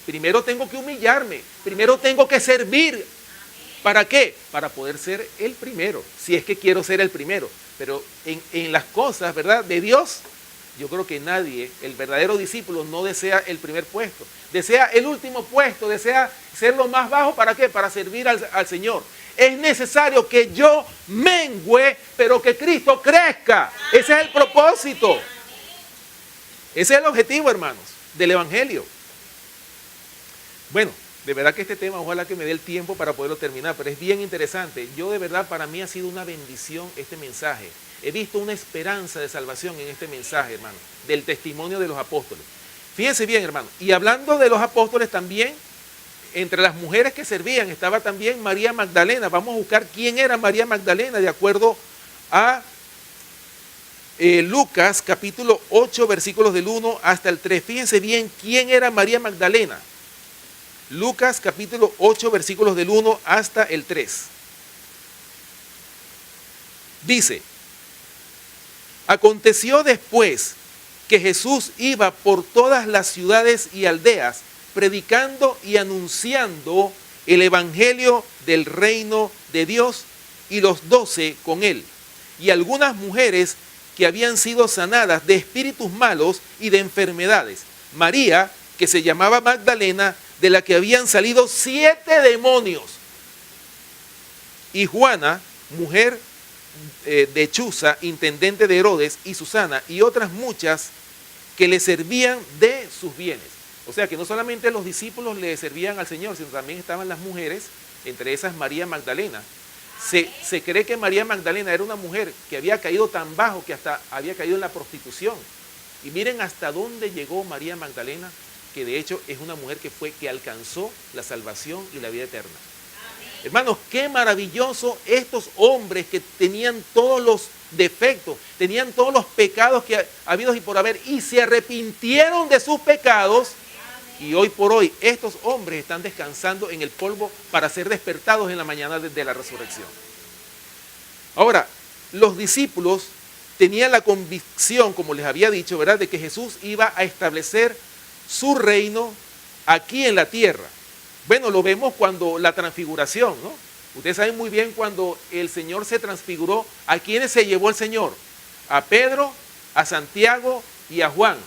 Primero tengo que humillarme, primero tengo que servir. ¿Para qué? Para poder ser el primero, si es que quiero ser el primero. Pero en las cosas, ¿verdad?, de Dios, yo creo que nadie, el verdadero discípulo, no desea el primer puesto. Desea el último puesto, desea ser lo más bajo. ¿Para qué? Para servir al Señor. Es necesario que yo mengüe, pero que Cristo crezca. Ese es el propósito. Ese es el objetivo, hermanos, del Evangelio. Bueno, de verdad que este tema, ojalá que me dé el tiempo para poderlo terminar, pero es bien interesante. Yo de verdad, para mí ha sido una bendición este mensaje. He visto una esperanza de salvación en este mensaje, hermano, del testimonio de los apóstoles. Fíjense bien, hermano, y hablando de los apóstoles también, entre las mujeres que servían estaba también María Magdalena. Vamos a buscar quién era María Magdalena de acuerdo a Lucas capítulo 8 versículos del 1 hasta el 3. Fíjense bien quién era María Magdalena. Lucas capítulo 8 versículos del 1 hasta el 3. Dice: aconteció después que Jesús iba por todas las ciudades y aldeas, predicando y anunciando el evangelio del reino de Dios, y los 12 con él, y algunas mujeres que habían sido sanadas de espíritus malos y de enfermedades. María, que se llamaba Magdalena, de la que habían salido 7 demonios. Y Juana, mujer de Chuza, intendente de Herodes, y Susana, y otras muchas que le servían de sus bienes. O sea que no solamente los discípulos le servían al Señor, sino también estaban las mujeres, entre esas María Magdalena. Se cree que María Magdalena era una mujer que había caído tan bajo que hasta había caído en la prostitución. Y miren hasta dónde llegó María Magdalena, que de hecho es una mujer que alcanzó la salvación y la vida eterna. Hermanos, qué maravilloso estos hombres que tenían todos los defectos, tenían todos los pecados que habidos y por haber, y se arrepintieron de sus pecados. Y hoy por hoy estos hombres están descansando en el polvo para ser despertados en la mañana de la resurrección. Ahora, los discípulos tenían la convicción, como les había dicho, ¿verdad?, de que Jesús iba a establecer su reino aquí en la tierra. Bueno, lo vemos cuando la transfiguración, ¿no? Ustedes saben muy bien cuando el Señor se transfiguró, ¿a quiénes se llevó el Señor? A Pedro, a Santiago y a Juan.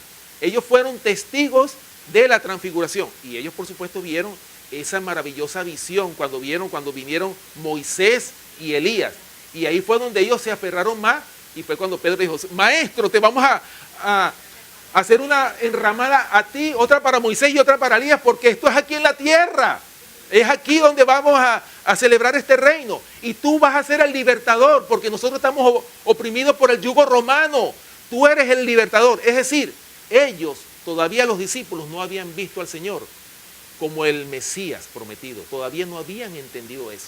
Ellos fueron testigos de la transfiguración y ellos por supuesto vieron esa maravillosa visión cuando vinieron Moisés y Elías, y ahí fue donde ellos se aferraron más, y fue cuando Pedro dijo: maestro, te vamos a hacer una enramada a ti, otra para Moisés y otra para Elías, porque esto es aquí en la tierra, es aquí donde vamos a celebrar este reino, y tú vas a ser el libertador, porque nosotros estamos oprimidos por el yugo romano, tú eres el libertador. Es decir, ellos, todavía los discípulos, no habían visto al Señor como el Mesías prometido, todavía no habían entendido eso.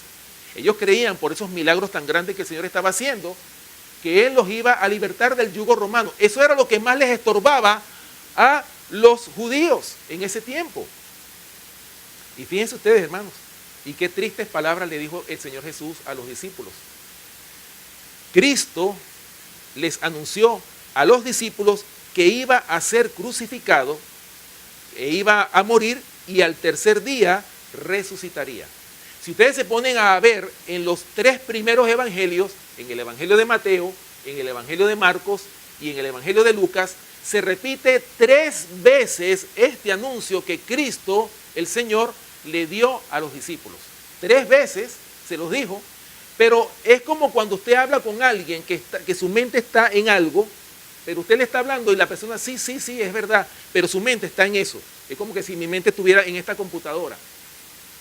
Ellos creían por esos milagros tan grandes que el Señor estaba haciendo, que Él los iba a libertar del yugo romano. Eso era lo que más les estorbaba a los judíos en ese tiempo. Y fíjense ustedes, hermanos, y qué tristes palabras le dijo el Señor Jesús a los discípulos. Cristo les anunció a los discípulos que iba a ser crucificado, e iba a morir, y al tercer día resucitaría. Si ustedes se ponen a ver en los 3 primeros evangelios, en el evangelio de Mateo, en el evangelio de Marcos y en el evangelio de Lucas, se repite 3 veces este anuncio que Cristo, el Señor, le dio a los discípulos. 3 veces se los dijo, pero es como cuando usted habla con alguien que su mente está en algo, pero usted le está hablando y la persona sí, es verdad, pero su mente está en eso. Es como que si mi mente estuviera en esta computadora.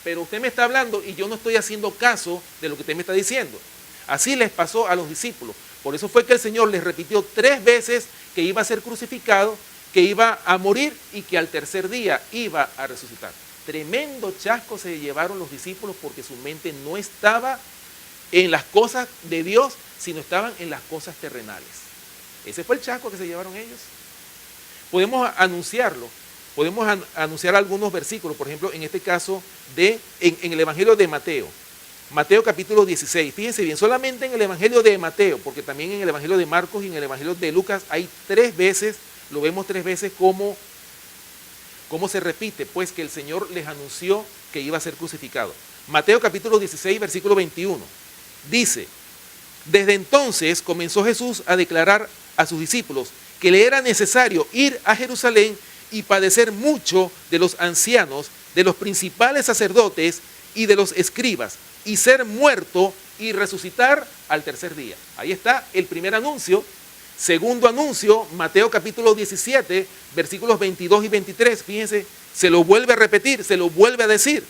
Pero usted me está hablando y yo no estoy haciendo caso de lo que usted me está diciendo. Así les pasó a los discípulos. Por eso fue que el Señor les repitió 3 veces que iba a ser crucificado, que iba a morir y que al tercer día iba a resucitar. Tremendo chasco se llevaron los discípulos porque su mente no estaba en las cosas de Dios, sino estaban en las cosas terrenales. Ese fue el chasco que se llevaron ellos. Podemos anunciarlo. Podemos anunciar algunos versículos, por ejemplo, en este caso, en el Evangelio de Mateo. Mateo capítulo 16. Fíjense bien, solamente en el Evangelio de Mateo, porque también en el Evangelio de Marcos y en el Evangelio de Lucas hay 3 veces, lo vemos 3 veces cómo se repite, pues que el Señor les anunció que iba a ser crucificado. Mateo capítulo 16, versículo 21. Dice: desde entonces comenzó Jesús a declarar a sus discípulos que le era necesario ir a Jerusalén y padecer mucho de los ancianos, de los principales sacerdotes y de los escribas, y ser muerto y resucitar al tercer día. Ahí está el primer anuncio Segundo anuncio, Mateo capítulo 17, versículos 22 y 23. Fíjense, se lo vuelve a repetir, se lo vuelve a decir.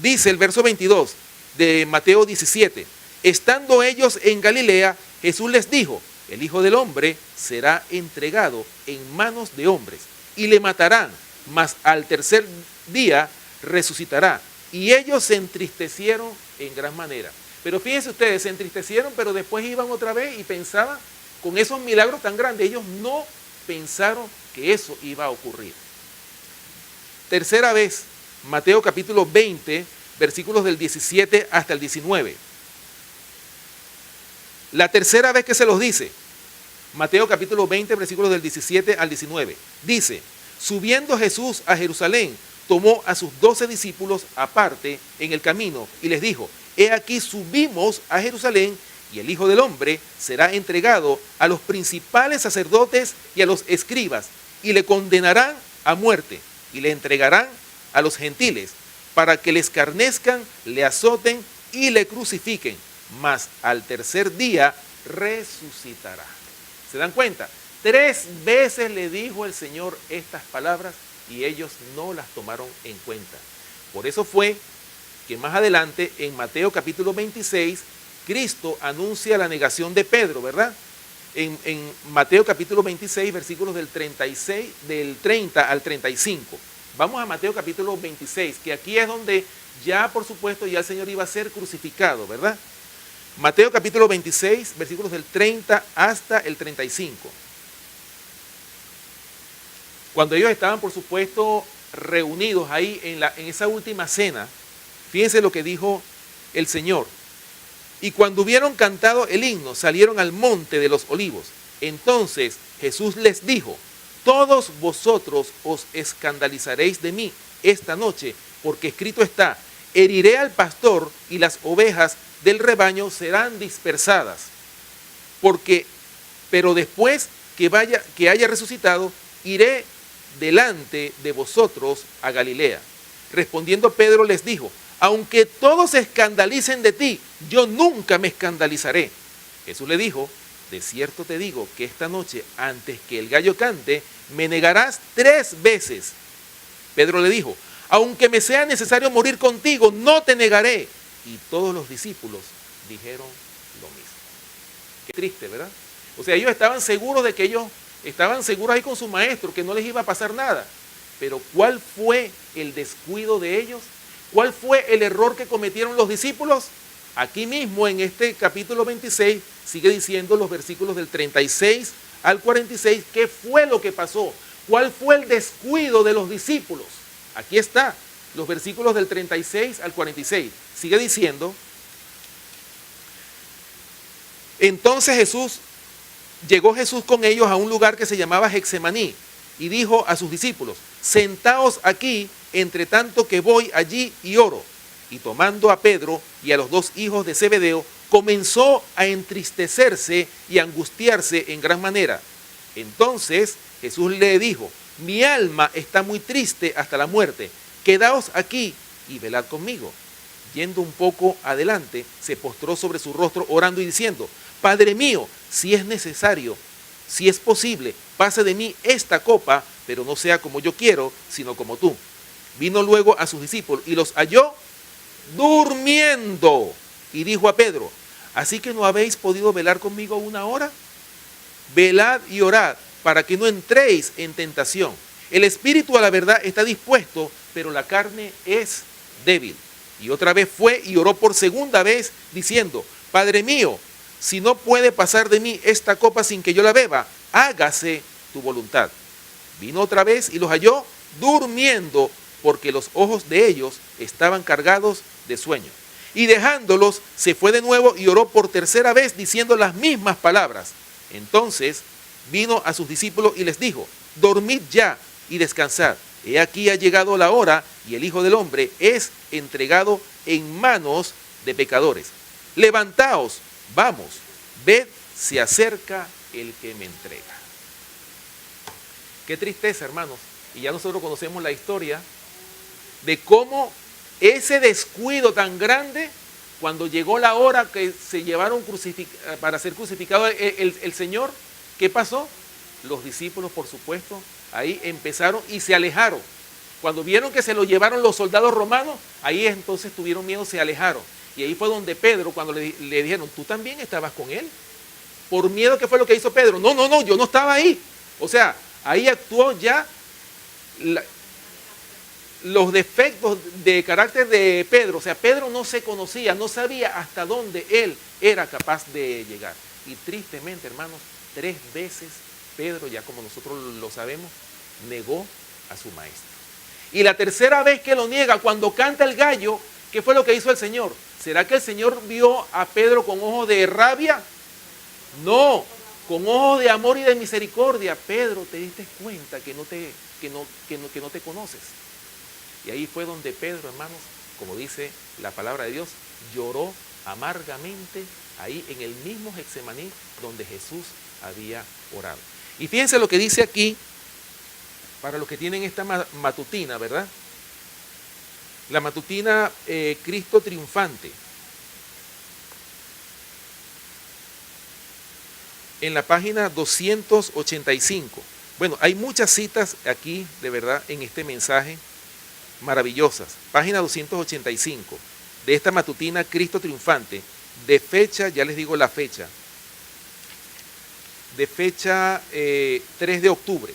Dice el verso 22 de Mateo 17. Estando ellos en Galilea, Jesús les dijo: el Hijo del Hombre será entregado en manos de hombres y le matarán, mas al tercer día resucitará. Y ellos se entristecieron en gran manera. Pero fíjense ustedes, se entristecieron, pero después iban otra vez y pensaban, con esos milagros tan grandes, ellos no pensaron que eso iba a ocurrir. Tercera vez, Mateo capítulo 20, versículos del 17 hasta el 19. La tercera vez que se los dice, Mateo capítulo 20, versículos del 17 al 19. Dice: subiendo Jesús a Jerusalén, tomó a sus 12 discípulos aparte en el camino y les dijo: he aquí subimos a Jerusalén, y el Hijo del Hombre será entregado a los principales sacerdotes y a los escribas, y le condenarán a muerte, y le entregarán a los gentiles, para que le escarnezcan, le azoten y le crucifiquen, mas al tercer día resucitará. ¿Se dan cuenta? 3 veces le dijo el Señor estas palabras y ellos no las tomaron en cuenta. Por eso fue que más adelante, en Mateo capítulo 26, Cristo anuncia la negación de Pedro, ¿verdad? En Mateo capítulo 26, versículos del 30 al 35. Vamos a Mateo capítulo 26, que aquí es donde ya, por supuesto, ya el Señor iba a ser crucificado, ¿verdad? Mateo capítulo 26, versículos del 30 hasta el 35. Cuando ellos estaban, por supuesto, reunidos ahí en esa última cena, fíjense lo que dijo el Señor. Y cuando hubieron cantado el himno, salieron al monte de los olivos. Entonces Jesús les dijo: todos vosotros os escandalizaréis de mí esta noche, porque escrito está: heriré al pastor y las ovejas del rebaño serán dispersadas. Pero después que haya resucitado, iré delante de vosotros a Galilea. Respondiendo Pedro les dijo: aunque todos se escandalicen de ti, yo nunca me escandalizaré. Jesús le dijo: de cierto te digo que esta noche, antes que el gallo cante, me negarás 3 veces. Pedro le dijo: aunque me sea necesario morir contigo, no te negaré. Y todos los discípulos dijeron lo mismo. Qué triste, ¿verdad? O sea, ellos estaban seguros de que ellos estaban seguros ahí con su maestro, que no les iba a pasar nada. Pero ¿cuál fue el descuido de ellos? ¿Cuál fue el error que cometieron los discípulos? Aquí mismo en este capítulo 26 sigue diciendo los versículos del 36 al 46, ¿qué fue lo que pasó? ¿Cuál fue el descuido de los discípulos? Aquí está, los versículos del 36 al 46. Sigue diciendo: entonces llegó Jesús con ellos a un lugar que se llamaba Getsemaní y dijo a sus discípulos: sentaos aquí, entre tanto que voy allí y oro. Y tomando a Pedro y a los 2 hijos de Zebedeo, comenzó a entristecerse y a angustiarse en gran manera. Entonces Jesús le dijo: mi alma está muy triste hasta la muerte, quedaos aquí y velad conmigo. Yendo un poco adelante, se postró sobre su rostro orando y diciendo: Padre mío, si es necesario, si es posible, pase de mí esta copa, pero no sea como yo quiero, sino como tú. Vino luego a sus discípulos y los halló durmiendo. Y dijo a Pedro: ¿así que no habéis podido velar conmigo 1 hora? Velad y orad, para que no entréis en tentación. El espíritu a la verdad está dispuesto, pero la carne es débil. Y otra vez fue y oró por segunda vez, diciendo: Padre mío, si no puede pasar de mí esta copa sin que yo la beba, hágase tu voluntad. Vino otra vez y los halló durmiendo, porque los ojos de ellos estaban cargados de sueño. Y dejándolos, se fue de nuevo y oró por tercera vez, diciendo las mismas palabras. Entonces vino a sus discípulos y les dijo: dormid ya y descansad. He aquí ha llegado la hora, y el Hijo del Hombre es entregado en manos de pecadores. Levantaos, vamos, ved, se acerca el que me entrega. Qué tristeza, hermanos. Y ya nosotros conocemos la historia de cómo ese descuido tan grande Cuando llegó la hora que se llevaron para ser crucificado el Señor, ¿qué pasó? Los discípulos, por supuesto, ahí empezaron y se alejaron. Cuando vieron que se lo llevaron los soldados romanos, ahí entonces tuvieron miedo, se alejaron. Y ahí fue donde Pedro, cuando le dijeron, ¿tú también estabas con él? Por miedo, ¿qué fue lo que hizo Pedro? No, yo no estaba ahí. O sea, ahí actuó ya los defectos de carácter de Pedro. O sea, Pedro no se conocía, no sabía hasta dónde él era capaz de llegar. Y tristemente, hermanos, 3 veces Pedro, ya como nosotros lo sabemos, negó a su maestro. Y la tercera vez que lo niega, cuando canta el gallo, ¿qué fue lo que hizo el Señor? ¿Será que el Señor vio a Pedro con ojos de rabia? No, con ojos de amor y de misericordia. Pedro, te diste cuenta que no te conoces. Y ahí fue donde Pedro, hermanos, como dice la palabra de Dios, lloró amargamente ahí en el mismo Getsemaní donde Jesús había orado. Y fíjense lo que dice aquí, para los que tienen esta matutina, ¿verdad? La matutina Cristo triunfante. En la página 285. Bueno, hay muchas citas aquí, de verdad, en este mensaje, maravillosas. Página 285 de esta matutina Cristo triunfante, de fecha, ya les digo la fecha, de fecha 3 de octubre.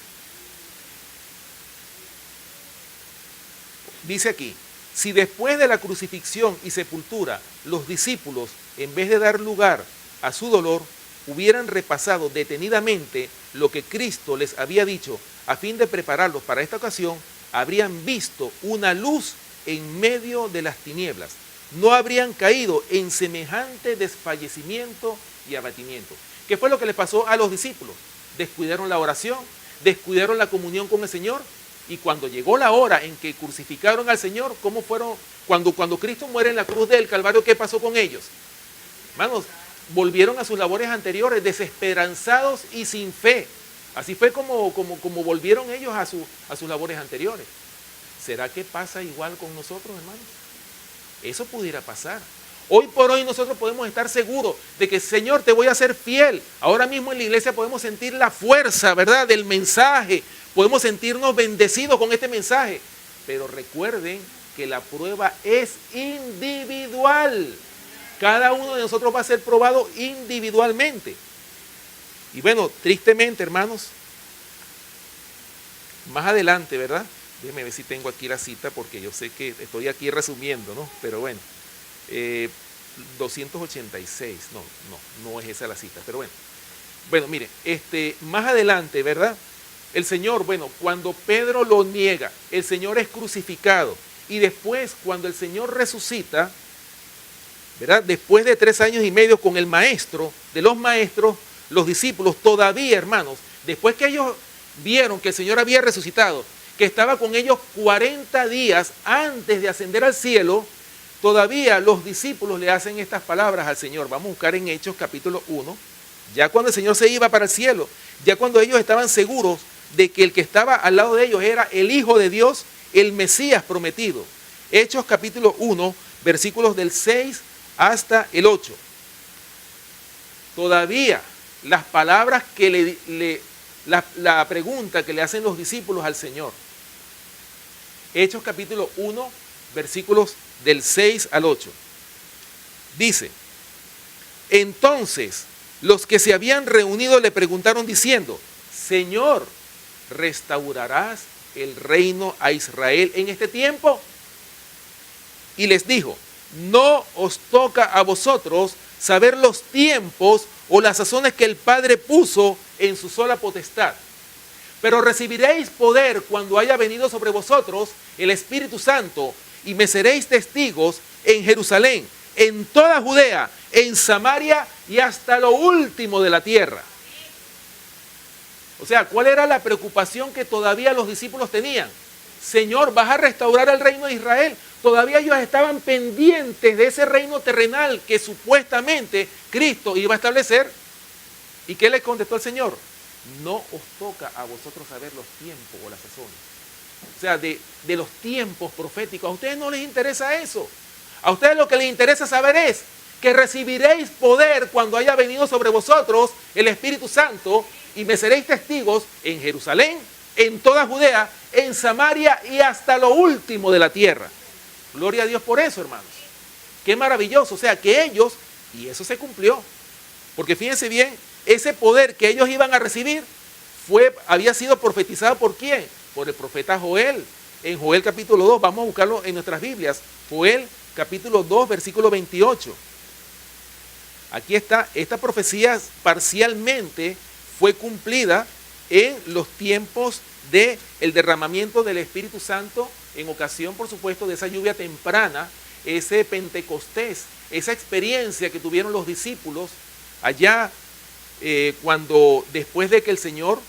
Dice aquí, si después de la crucifixión y sepultura los discípulos, en vez de dar lugar a su dolor, hubieran repasado detenidamente lo que Cristo les había dicho a fin de prepararlos para esta ocasión, habrían visto una luz en medio de las tinieblas. No habrían caído en semejante desfallecimiento y abatimiento. ¿Qué fue lo que les pasó a los discípulos? Descuidaron la oración, descuidaron la comunión con el Señor, y cuando llegó la hora en que crucificaron al Señor, ¿cómo fueron? Cuando Cristo muere en la cruz del Calvario, ¿qué pasó con ellos? Hermanos, volvieron a sus labores anteriores, desesperanzados y sin fe. Así fue como volvieron ellos a sus labores anteriores. ¿Será que pasa igual con nosotros, hermanos? Eso pudiera pasar. Hoy por hoy nosotros podemos estar seguros de que, Señor, te voy a ser fiel. Ahora mismo en la iglesia podemos sentir la fuerza, ¿verdad?, del mensaje. Podemos sentirnos bendecidos con este mensaje. Pero recuerden que la prueba es individual. Cada uno de nosotros va a ser probado individualmente. Y bueno, tristemente, hermanos, más adelante, ¿verdad? Déjenme ver si tengo aquí la cita, porque yo sé que estoy aquí resumiendo, ¿no? Pero bueno, 286, no es esa la cita, pero bueno. Bueno, mire, más adelante, ¿verdad? El Señor, bueno, cuando Pedro lo niega, el Señor es crucificado. Y después, cuando el Señor resucita, ¿verdad? Después de 3 años y medio con el maestro de los maestros, los discípulos todavía, hermanos, después que ellos vieron que el Señor había resucitado, que estaba con ellos 40 días antes de ascender al cielo, todavía los discípulos le hacen estas palabras al Señor. Vamos a buscar en Hechos capítulo 1, ya cuando el Señor se iba para el cielo, ya cuando ellos estaban seguros de que el que estaba al lado de ellos era el Hijo de Dios, el Mesías prometido. Hechos capítulo 1, versículos del 6 hasta el 8. Todavía las palabras que la pregunta que le hacen los discípulos al Señor. Hechos capítulo 1, versículos del 6 al 8. Dice, entonces los que se habían reunido le preguntaron diciendo, Señor, ¿restaurarás el reino a Israel en este tiempo? Y les dijo, no os toca a vosotros saber los tiempos o las sazones que el Padre puso en su sola potestad. Pero recibiréis poder cuando haya venido sobre vosotros el Espíritu Santo y me seréis testigos en Jerusalén, en toda Judea, en Samaria y hasta lo último de la tierra. O sea, ¿cuál era la preocupación que todavía los discípulos tenían? Señor, ¿vas a restaurar el reino de Israel? Todavía ellos estaban pendientes de ese reino terrenal que supuestamente Cristo iba a establecer. ¿Y qué le contestó el Señor? No os toca a vosotros saber los tiempos o las sazones. O sea, de los tiempos proféticos. A ustedes no les interesa eso. A ustedes lo que les interesa saber es que recibiréis poder cuando haya venido sobre vosotros el Espíritu Santo y me seréis testigos en Jerusalén, en toda Judea, en Samaria y hasta lo último de la tierra. Gloria a Dios por eso, hermanos. Qué maravilloso. O sea, que ellos, y eso se cumplió. Porque fíjense bien, ese poder que ellos iban a recibir había sido profetizado ¿por quién? Por el profeta Joel. En Joel capítulo 2, vamos a buscarlo en nuestras Biblias. Joel capítulo 2, versículo 28. Aquí está, esta profecía parcialmente fue cumplida en los tiempos del derramamiento del Espíritu Santo, en ocasión, por supuesto, de esa lluvia temprana, ese Pentecostés, esa experiencia que tuvieron los discípulos allá cuando después de que el Señor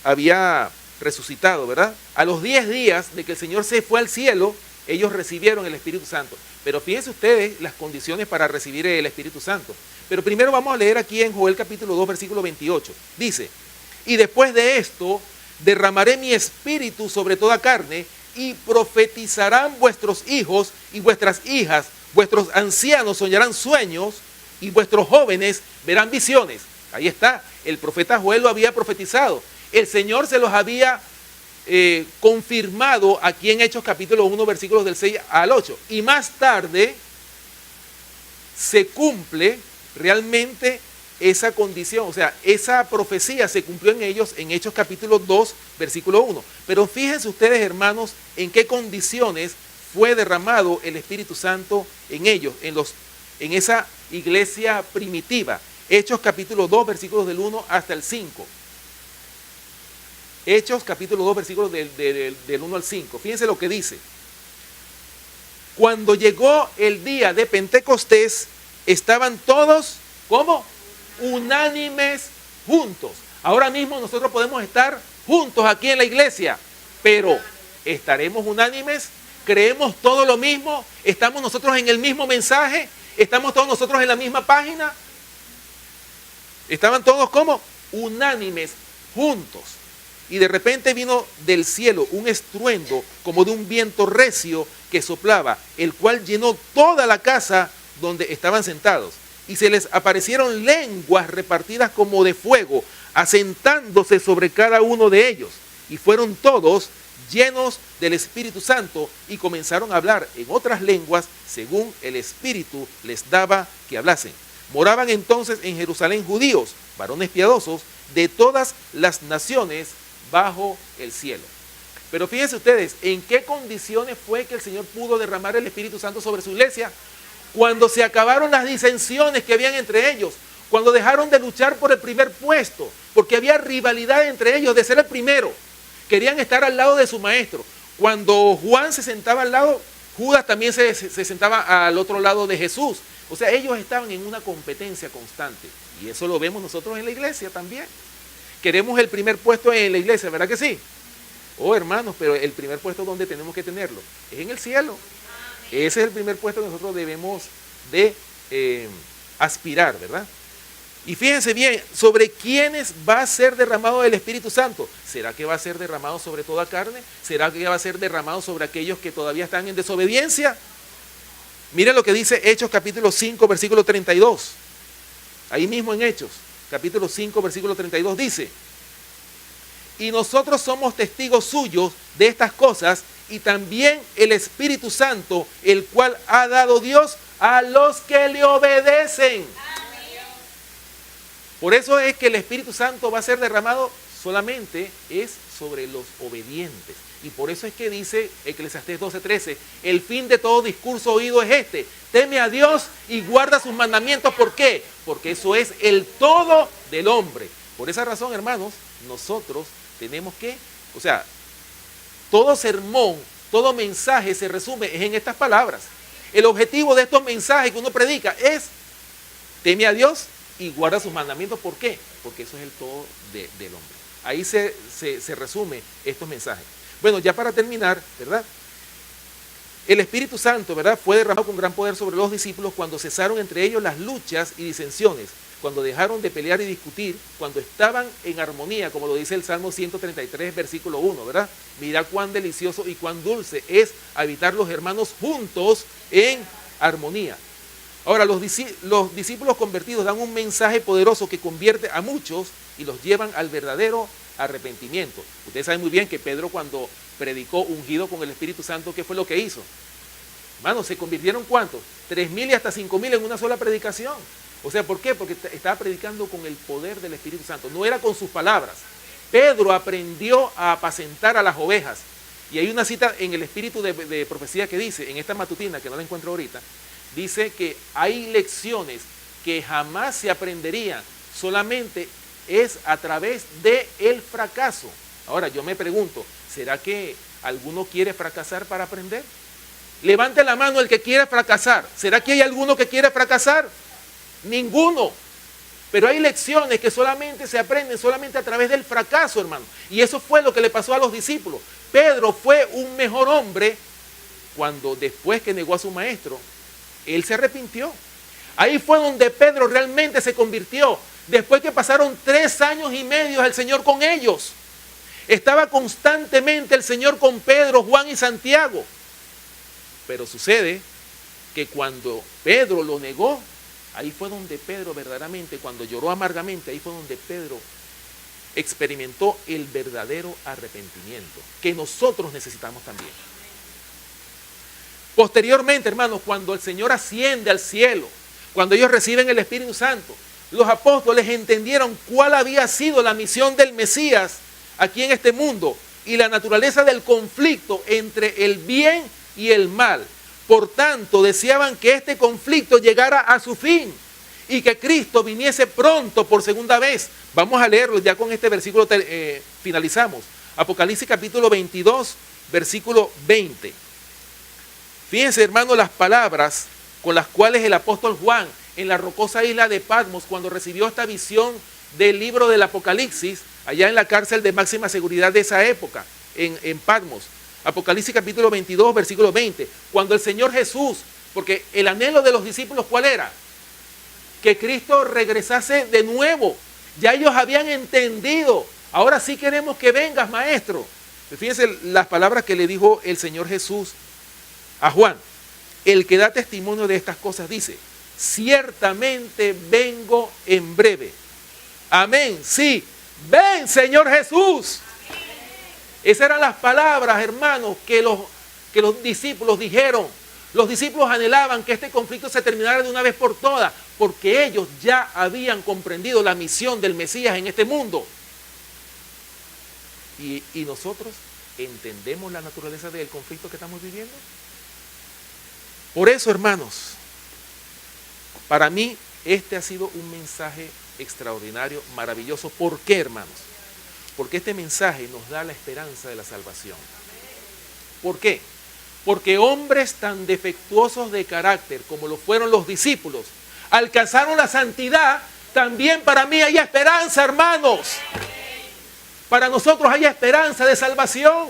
había resucitado, ¿verdad? A los 10 días de que el Señor se fue al cielo, ellos recibieron el Espíritu Santo. Pero fíjense ustedes las condiciones para recibir el Espíritu Santo. Pero primero vamos a leer aquí en Joel capítulo 2, versículo 28. Dice, y después de esto derramaré mi espíritu sobre toda carne y profetizarán vuestros hijos y vuestras hijas, vuestros ancianos soñarán sueños y vuestros jóvenes verán visiones. Ahí está, el profeta Joel lo había profetizado. El Señor se los había confirmado aquí en Hechos capítulo 1, versículos del 6 al 8. Y más tarde se cumple realmente esa condición, o sea, esa profecía se cumplió en ellos en Hechos capítulo 2, versículo 1. Pero fíjense ustedes, hermanos, en qué condiciones fue derramado el Espíritu Santo en ellos, en esa iglesia primitiva. Hechos capítulo 2, versículos del 1 hasta el 5. Hechos capítulo 2, versículos del 1 al 5. Fíjense lo que dice. Cuando llegó el día de Pentecostés, estaban todos, ¿cómo? Unánimes juntos. Ahora mismo nosotros podemos estar juntos aquí en la iglesia, pero ¿estaremos unánimes? ¿Creemos todo lo mismo? ¿Estamos nosotros en el mismo mensaje? ¿Estamos todos nosotros en la misma página? Estaban todos como unánimes juntos. Y de repente vino del cielo un estruendo como de un viento recio que soplaba, el cual llenó toda la casa donde estaban sentados. Y se les aparecieron lenguas repartidas como de fuego, asentándose sobre cada uno de ellos. Y fueron todos llenos del Espíritu Santo y comenzaron a hablar en otras lenguas según el Espíritu les daba que hablasen. Moraban entonces en Jerusalén judíos, varones piadosos, de todas las naciones bajo el cielo. Pero fíjense ustedes, ¿en qué condiciones fue que el Señor pudo derramar el Espíritu Santo sobre su iglesia? Cuando se acabaron las disensiones que habían entre ellos, cuando dejaron de luchar por el primer puesto, porque había rivalidad entre ellos de ser el primero. Querían estar al lado de su maestro. Cuando Juan se sentaba al lado, Judas también se sentaba al otro lado de Jesús. O sea, ellos estaban en una competencia constante. Y eso lo vemos nosotros en la iglesia también. Queremos el primer puesto en la iglesia, ¿verdad que sí? Oh, hermanos, pero el primer puesto, ¿dónde tenemos que tenerlo? Es en el cielo. Ese es el primer puesto que nosotros debemos de aspirar, ¿verdad? Y fíjense bien, ¿sobre quiénes va a ser derramado el Espíritu Santo? ¿Será que va a ser derramado sobre toda carne? ¿Será que va a ser derramado sobre aquellos que todavía están en desobediencia? Miren lo que dice Hechos capítulo 5, versículo 32. Ahí mismo en Hechos, capítulo 5, versículo 32 dice: y nosotros somos testigos suyos de estas cosas, y también el Espíritu Santo, el cual ha dado Dios a los que le obedecen. Por eso es que el Espíritu Santo va a ser derramado solamente es sobre los obedientes. Y por eso es que dice Eclesiastés 12:13, el fin de todo discurso oído es este: teme a Dios y guarda sus mandamientos. ¿Por qué? Porque eso es el todo del hombre. Por esa razón, hermanos, nosotros tenemos que, o sea, todo sermón, todo mensaje se resume en estas palabras. El objetivo de estos mensajes que uno predica es: teme a Dios y guarda sus mandamientos. ¿Por qué? Porque eso es el todo del hombre. Ahí se resume estos mensajes. Bueno, ya para terminar, ¿verdad? El Espíritu Santo, ¿verdad?, fue derramado con gran poder sobre los discípulos cuando cesaron entre ellos las luchas y disensiones, cuando dejaron de pelear y discutir, cuando estaban en armonía, como lo dice el Salmo 133, versículo 1, ¿verdad? Mirad cuán delicioso y cuán dulce es habitar los hermanos juntos en armonía. Ahora, los discípulos convertidos dan un mensaje poderoso que convierte a muchos y los llevan al verdadero arrepentimiento. Ustedes saben muy bien que Pedro, cuando predicó ungido con el Espíritu Santo, ¿qué fue lo que hizo? Hermanos, ¿se convirtieron cuántos? 3,000 y hasta 5,000 en una sola predicación. O sea, ¿por qué? Porque estaba predicando con el poder del Espíritu Santo. No era con sus palabras. Pedro aprendió a apacentar a las ovejas. Y hay una cita en el Espíritu de Profecía que dice, en esta matutina, que no la encuentro ahorita, dice que hay lecciones que jamás se aprenderían, solamente es a través del fracaso. Ahora, yo me pregunto, ¿será que alguno quiere fracasar para aprender? Levante la mano el que quiere fracasar. ¿Será que hay alguno que quiere fracasar? Ninguno. Pero hay lecciones que solamente se aprenden solamente a través del fracaso, hermano. Y eso fue lo que le pasó a los discípulos. Pedro fue un mejor hombre cuando después que negó a su maestro, él se arrepintió. Ahí fue donde Pedro realmente se convirtió. Después que pasaron 3 años y medio el Señor con ellos. Estaba constantemente el Señor con Pedro, Juan y Santiago. Pero sucede que cuando Pedro lo negó, ahí fue donde Pedro verdaderamente, cuando lloró amargamente, ahí fue donde Pedro experimentó el verdadero arrepentimiento, que nosotros necesitamos también. Posteriormente, hermanos, cuando el Señor asciende al cielo, cuando ellos reciben el Espíritu Santo, los apóstoles entendieron cuál había sido la misión del Mesías aquí en este mundo y la naturaleza del conflicto entre el bien y el mal. Por tanto, deseaban que este conflicto llegara a su fin y que Cristo viniese pronto por segunda vez. Vamos a leerlo, ya con este versículo finalizamos. Apocalipsis capítulo 22, versículo 20. Fíjense, hermanos, las palabras con las cuales el apóstol Juan en la rocosa isla de Patmos, cuando recibió esta visión del libro del Apocalipsis, allá en la cárcel de máxima seguridad de esa época, en Patmos. Apocalipsis capítulo 22, versículo 20. Cuando el Señor Jesús, porque el anhelo de los discípulos, ¿cuál era? Que Cristo regresase de nuevo. Ya ellos habían entendido. Ahora sí queremos que vengas, maestro. Fíjense las palabras que le dijo el Señor Jesús a Juan. El que da testimonio de estas cosas dice: ciertamente vengo en breve. Amén. Sí, ven, Señor Jesús. Esas eran las palabras, hermanos, que los discípulos dijeron. Los discípulos anhelaban que este conflicto se terminara de una vez por todas, porque ellos ya habían comprendido la misión del Mesías en este mundo. ¿Y nosotros entendemos la naturaleza del conflicto que estamos viviendo? Por eso, hermanos, para mí este ha sido un mensaje extraordinario, maravilloso. ¿Por qué, hermanos? Porque este mensaje nos da la esperanza de la salvación. ¿Por qué? Porque hombres tan defectuosos de carácter como lo fueron los discípulos, alcanzaron la santidad. También para mí hay esperanza, hermanos. Para nosotros hay esperanza de salvación.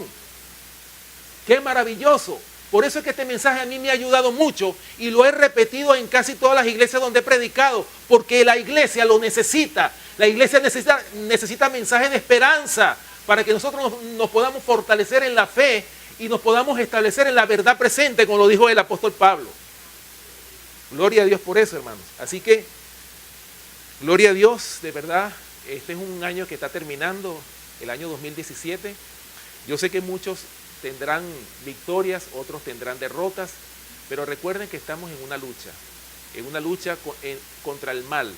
¡Qué maravilloso! Por eso es que este mensaje a mí me ha ayudado mucho y lo he repetido en casi todas las iglesias donde he predicado, porque la iglesia lo necesita. La iglesia necesita mensajes de esperanza para que nosotros nos podamos fortalecer en la fe y nos podamos establecer en la verdad presente, como lo dijo el apóstol Pablo. Gloria a Dios por eso, hermanos. Así que, gloria a Dios, de verdad, este es un año que está terminando, el año 2017. Yo sé que muchos tendrán victorias, otros tendrán derrotas, pero recuerden que estamos en una lucha contra el mal.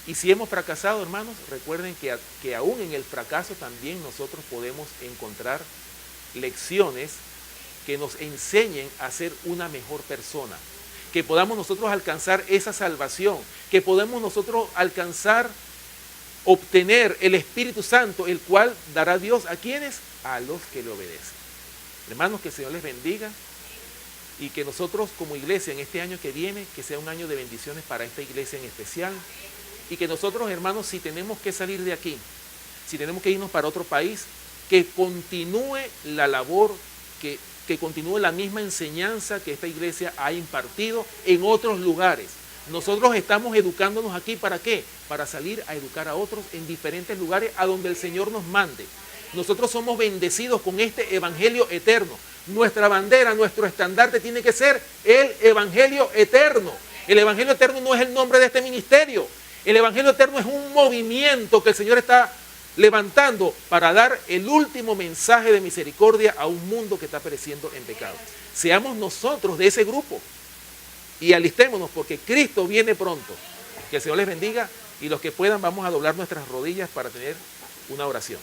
Y si hemos fracasado, hermanos, recuerden que aún en el fracaso también nosotros podemos encontrar lecciones que nos enseñen a ser una mejor persona, que podamos nosotros alcanzar esa salvación, que podamos nosotros obtener el Espíritu Santo, el cual dará Dios a quienes, a los que le obedecen. Hermanos, que el Señor les bendiga y que nosotros como iglesia en este año que viene, que sea un año de bendiciones para esta iglesia en especial, y que nosotros, hermanos, si tenemos que salir de aquí, si tenemos que irnos para otro país, que continúe la labor, que continúe la misma enseñanza que esta iglesia ha impartido en otros lugares. Nosotros estamos educándonos aquí, ¿para qué? Para salir a educar a otros en diferentes lugares a donde el Señor nos mande. Nosotros somos bendecidos con este evangelio eterno. Nuestra bandera, nuestro estandarte tiene que ser el evangelio eterno. El evangelio eterno no es el nombre de este ministerio. El evangelio eterno es un movimiento que el Señor está levantando para dar el último mensaje de misericordia a un mundo que está pereciendo en pecado. Seamos nosotros de ese grupo y alistémonos porque Cristo viene pronto. Que el Señor les bendiga y los que puedan vamos a doblar nuestras rodillas para tener una oración.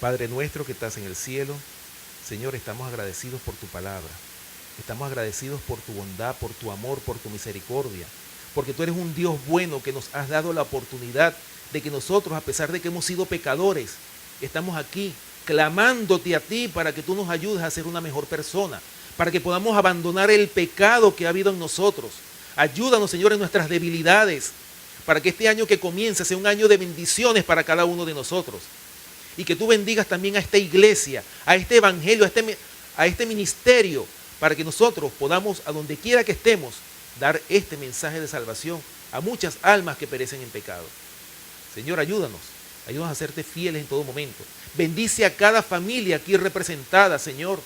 Padre nuestro que estás en el cielo, Señor, estamos agradecidos por tu palabra. Estamos agradecidos por tu bondad, por tu amor, por tu misericordia. Porque tú eres un Dios bueno que nos has dado la oportunidad de que nosotros, a pesar de que hemos sido pecadores, estamos aquí clamándote a ti para que tú nos ayudes a ser una mejor persona, para que podamos abandonar el pecado que ha habido en nosotros. Ayúdanos, Señor, en nuestras debilidades, para que este año que comience sea un año de bendiciones para cada uno de nosotros. Y que tú bendigas también a esta iglesia, a este evangelio, a este ministerio, para que nosotros podamos, a donde quiera que estemos, dar este mensaje de salvación a muchas almas que perecen en pecado. Señor, ayúdanos a serte fieles en todo momento. Bendice a cada familia aquí representada, Señor.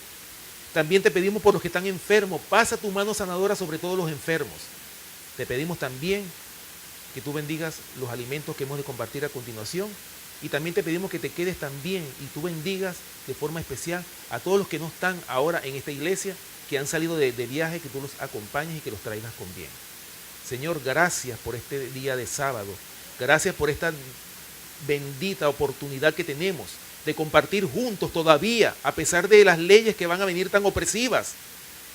También te pedimos por los que están enfermos, pasa tu mano sanadora sobre todos los enfermos. Te pedimos también que tú bendigas los alimentos que hemos de compartir a continuación. Y también te pedimos que te quedes también y tú bendigas de forma especial a todos los que no están ahora en esta iglesia, que han salido de viaje, que tú los acompañes y que los traigas con bien. Señor, gracias por este día de sábado. Gracias por esta bendita oportunidad que tenemos de compartir juntos todavía, a pesar de las leyes que van a venir tan opresivas.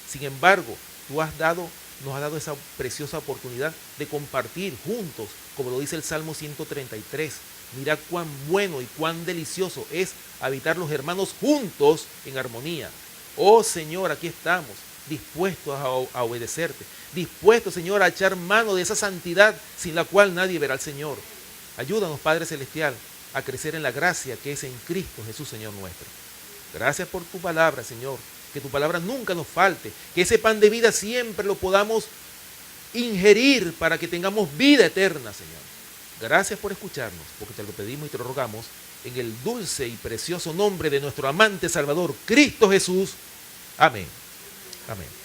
Sin embargo, nos has dado esa preciosa oportunidad de compartir juntos, como lo dice el Salmo 133. Mira cuán bueno y cuán delicioso es habitar los hermanos juntos en armonía. Oh Señor, aquí estamos, dispuestos a obedecerte, dispuestos, Señor, a echar mano de esa santidad sin la cual nadie verá al Señor. Ayúdanos, Padre Celestial, a crecer en la gracia que es en Cristo Jesús, Señor nuestro. Gracias por tu palabra, Señor, que tu palabra nunca nos falte, que ese pan de vida siempre lo podamos ingerir para que tengamos vida eterna, Señor. Gracias por escucharnos, porque te lo pedimos y te lo rogamos en el dulce y precioso nombre de nuestro amante Salvador, Cristo Jesús. Amén. Amén.